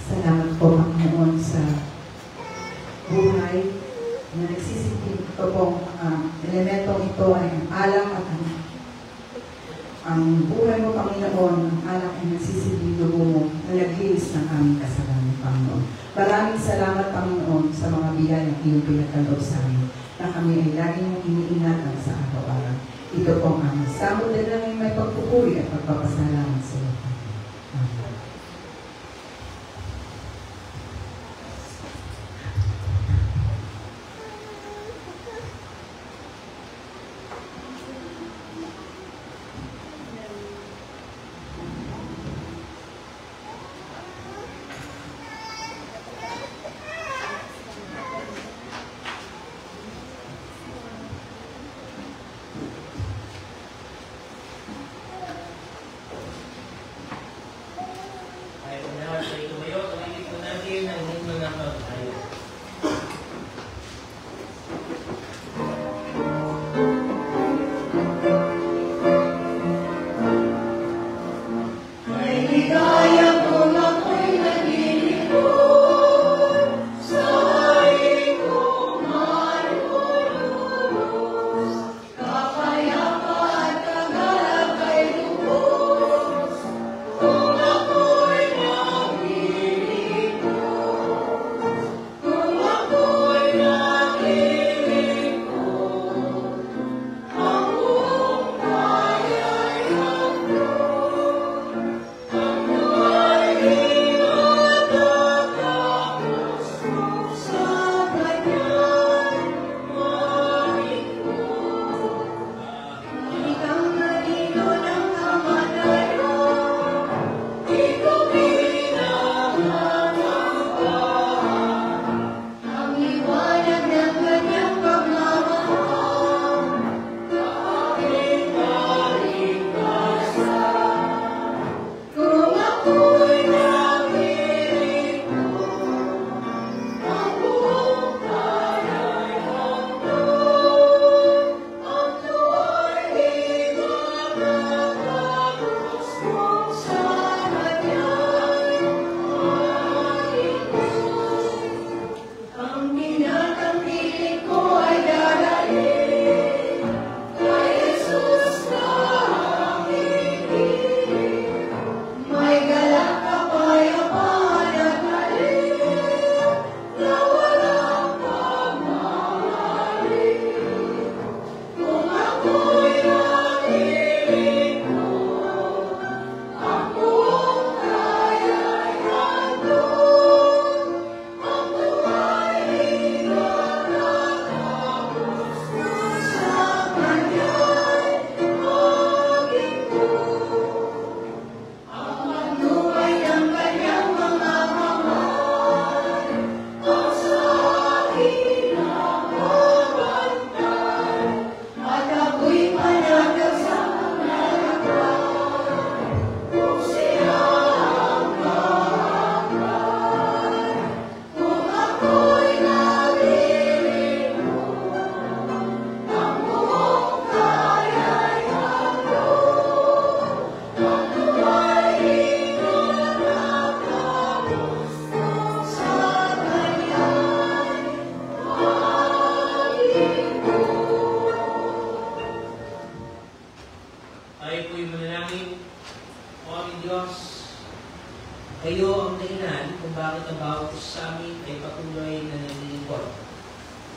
Salamat po, Panginoon, sa buhay na nagsisilbi. Ito pong elementong ito ay ang alak at ang buhay mo, Panginoon, ang alak ay nagsisilbi dugo mo na naglinis ng aming kasalanan, Panginoon. Maraming salamat, Panginoon, sa mga biyayang iyong pinagkaloob sa amin na kami ay laging iniingatan sa araw-araw. Ito pong aming samot na lang may pagpupuri at pagpapasalamat sa iyo.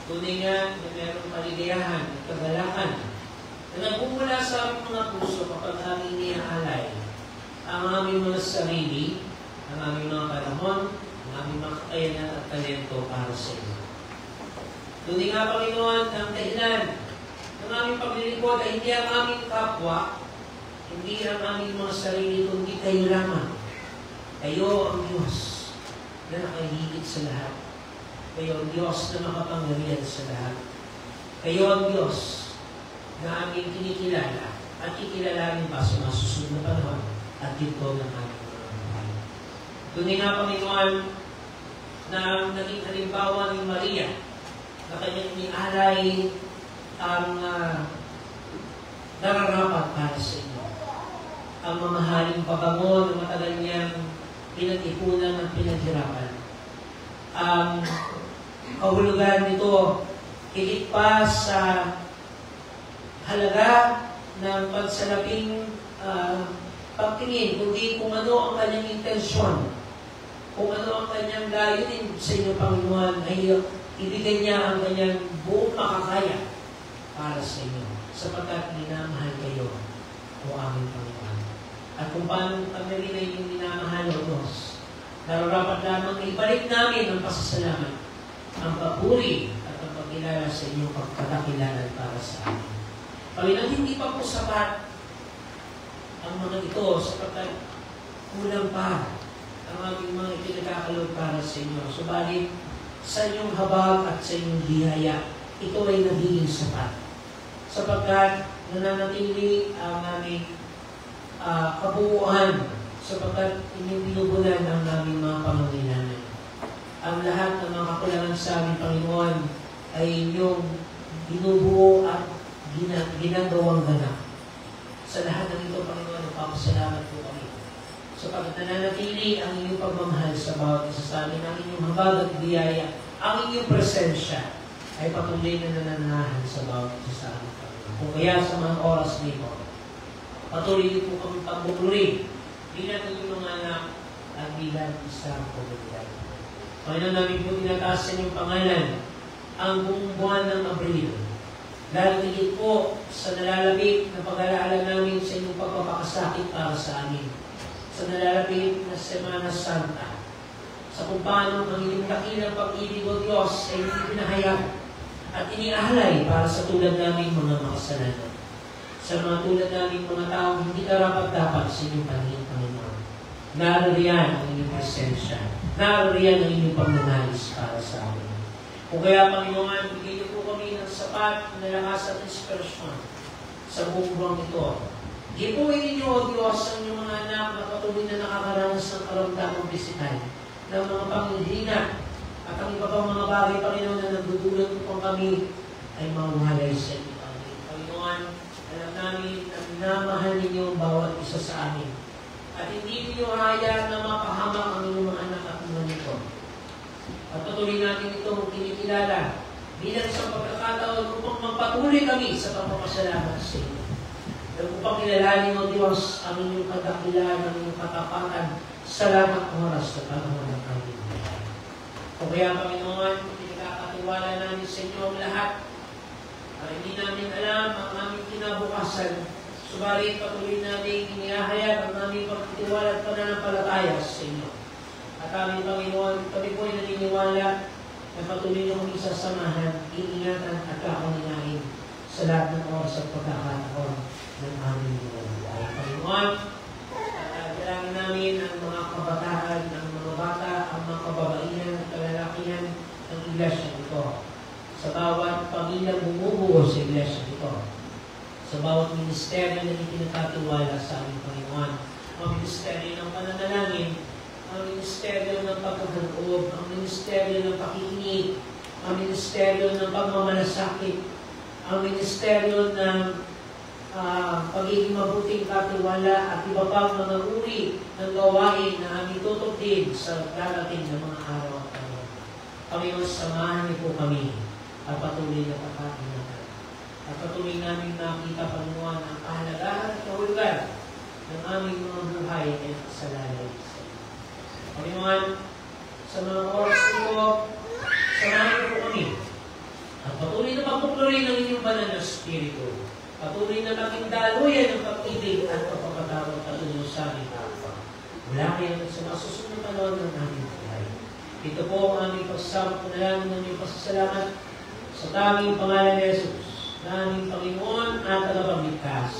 Tunay nga na mayroong kaligayahan at kagalakan na nagmumula sa aming mga puso kapag aming iniaalay ang aming mga sarili, ang aming mga panahon, ang aming mga kakayanan at talento para sa iyo. Tunay nga, Panginoon, ang dahilan ng aming paglilingkod ay hindi ang aming kapwa, hindi ang aming mga sarili, kundi kayo lamang. Kayo ang Diyos na nakahigit sa lahat. Kayo ang Diyos na makapangyarihan sa lahat. Kayo ang Diyos na aming kinikilala at kikilalanin pa sa mga susunod na panahon at dito ng aming mga buhay. Tunay nga, Panginoon, na naging halimbawa ni Maria na kanyang inialay ang nararapat para sa inyo. Ang mamahaling pabango na matagal niyang pinag-ipunan at pinaghirapan. Ang kahulugan nito, higit pa sa halaga ng pagsalaping pagtingin, kundi kung ano ang kanyang intensyon, kung ano ang kanyang layunin sa inyo, Panginoon, ay ibigay niya ang kanyang buong makakaya para sa inyo, sapagkat minamahal kayo, o aming Panginoon. At kung paano kami rin ay yung minamahal, O Diyos, nararapat lamang na ibalik namin ang pasasalamat, ang papuri at ang pagkilala sa inyong pagkatakilalan para sa amin. Panginoon, hindi pa po sapat ang mga ito, sapagkat kulang pa ang aming mga ipinagkakalog para sa inyo. Subalit, sa inyong habag at sa inyong biyaya, ito ay nagiging sapat. Sapagkat nananatili ang aming kabuuan, sapagkat inyong binubulan ang aming mga pangangailangan. Ang lahat ng mga kakulangan sa aming Panginoon ay inyong binubuo at ginagawang ganap. Sa lahat ng ito, Panginoon, nagpapasalamat po kami. Sapagkat nananatili ang inyong pagmamahal sa bawat isa sa amin, ang inyong habag at biyaya, ang inyong presensya ay patuloy na nananahan sa bawat isa sa amin. Kung kaya sa mga oras nito, patuloy po kami pagpupuri bilang inyong mga anak at bilang isang komunidad. Panginoon, namin po tinataas sa inyong pangalan ang buong buwan ng Abril. Dahil higit po sa nalalapit na pag-alaala namin sa inyong pagpapakasakit para sa amin. Sa nalalapit na Semana Santa, sa kung paano ang inyong dakilang pag-ibig o Diyos ay hindi pinahayag at iniahalay para sa tulad namin mga makasalanan. Sa mga tulad namin mga taong hindi karapat-dapat sa inyong paningin, Panginoon. Naririyan ang inyong presensya. Naririyan ang inyong pagnanais para sa amin. Kung kaya, Panginoon, bigyan niyo po kami ng sapat na lakas at inspirasyon sa buong buwang ito. Gipuin ninyo, O Diyos, ang inyong mga anak na patuloy na nakakaranas ng karamdamang pisikal, ng mga panghihina, at ang iba pang mga bagay, Panginoon, na nagdudulot upang kami ay mawalay sa inyo, Panginoon. Alam namin na minamahal ninyo ang bawat isa sa amin. At hindi ninyo hayaan na mapahamak ang inyong mga anak at mga nito. At patuloy natin itong kinikilala bilang sa pagkakataon upang magpatuloy kami sa pagpapasalamat sa inyo. At upang kilalanin, O Diyos, ang inyong kadakilaan, ang inyong katapatan sa lahat ng oras na panahon ng aming buhay. O kaya, Panginoon, pinagkakatiwala namin sa inyo ang lahat. Hindi namin alam ang aming kinabukasan. Subalit, patuloy namin inihahayag ang aming pagtitiwala at pananampalataya sa inyo. At aming Panginoon, kami po ay naniniwala na patuloy niyo kami sasamahan, iingatan at kakaninahin sa lahat ng oras at pagkakataon ng aming buhay. Panginoon, dalangin namin ang mga kabataan, ang mga bata, ang mga kababaihan at kalalakihan ng iglesia ito. Sa bawat pamilyang bumubuo sa iglesia ito. Sa bawat ministeryo na itinatatiwala sa aming Panginoon. Ang ministeryo ng pananalangin, ang ministeryo ng pagkakaloob, ang ministeryo ng pakikinig, ang ministeryo ng pagmamalasakit, ang ministeryo ng pagiging mabuting katiwala at iba pang mga uri ng gawain na aming tutupin sa darating na mga araw at araw. Panginoon, samahan niyo po kami at patuloy na pagkakilala. At patuloy namin nakita, Panginoon, ang kahalagahan at kahulugan ng aming mga buhay ay nakasalalay sa iyo. Panginoon, sa mga oras ito, samahan niyo po kami kayo ng inyong banal na Espiritu. Patuloy na maging daluyan ng pag-ibig at pagpapatawad patungo sa aming kapwa. Wala kayo sa mga susunod na panahon ng aming buhay. Ito po ang aming pagsasama po na lang ng aming pasasalamat sa tanging pangalan ni Jesus, na aming Panginoon at Tagapagligtas.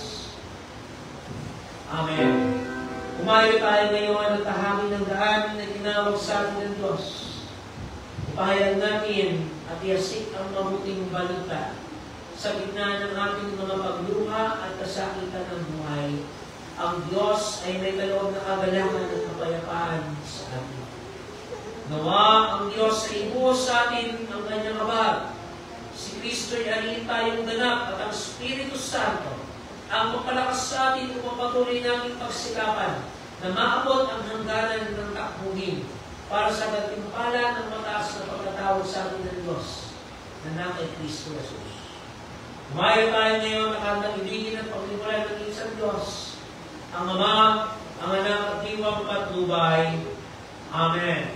Amen. Umayo tayo ngayon at tahangin ng daan na tinawag sa atin ng Diyos. Ipahayag natin at iasik ang mabuting balita sa gitna ng ating mga pagluha at kasakitan ng buhay. Ang Diyos ay may kaloob na kagalakan at kapayapaan sa atin. Nawa ang Diyos ay ibuhos sa atin ang kanyang habag. Si Kristo ay alin tayong ganap at ang Espiritu Santo ang magpalakas sa atin upang patuloy namin pagsikapan na maabot ang hangganan ng takbuhin para sa gantimpala ng mataas na pagkatawag sa atin ng Diyos na nakay Kristo Jesus. Umayo tayo ngayon na kandang ibigin at pagliwalay ng isang Diyos, ang Ama, ang Anak at Diwang Patnubay. Amen.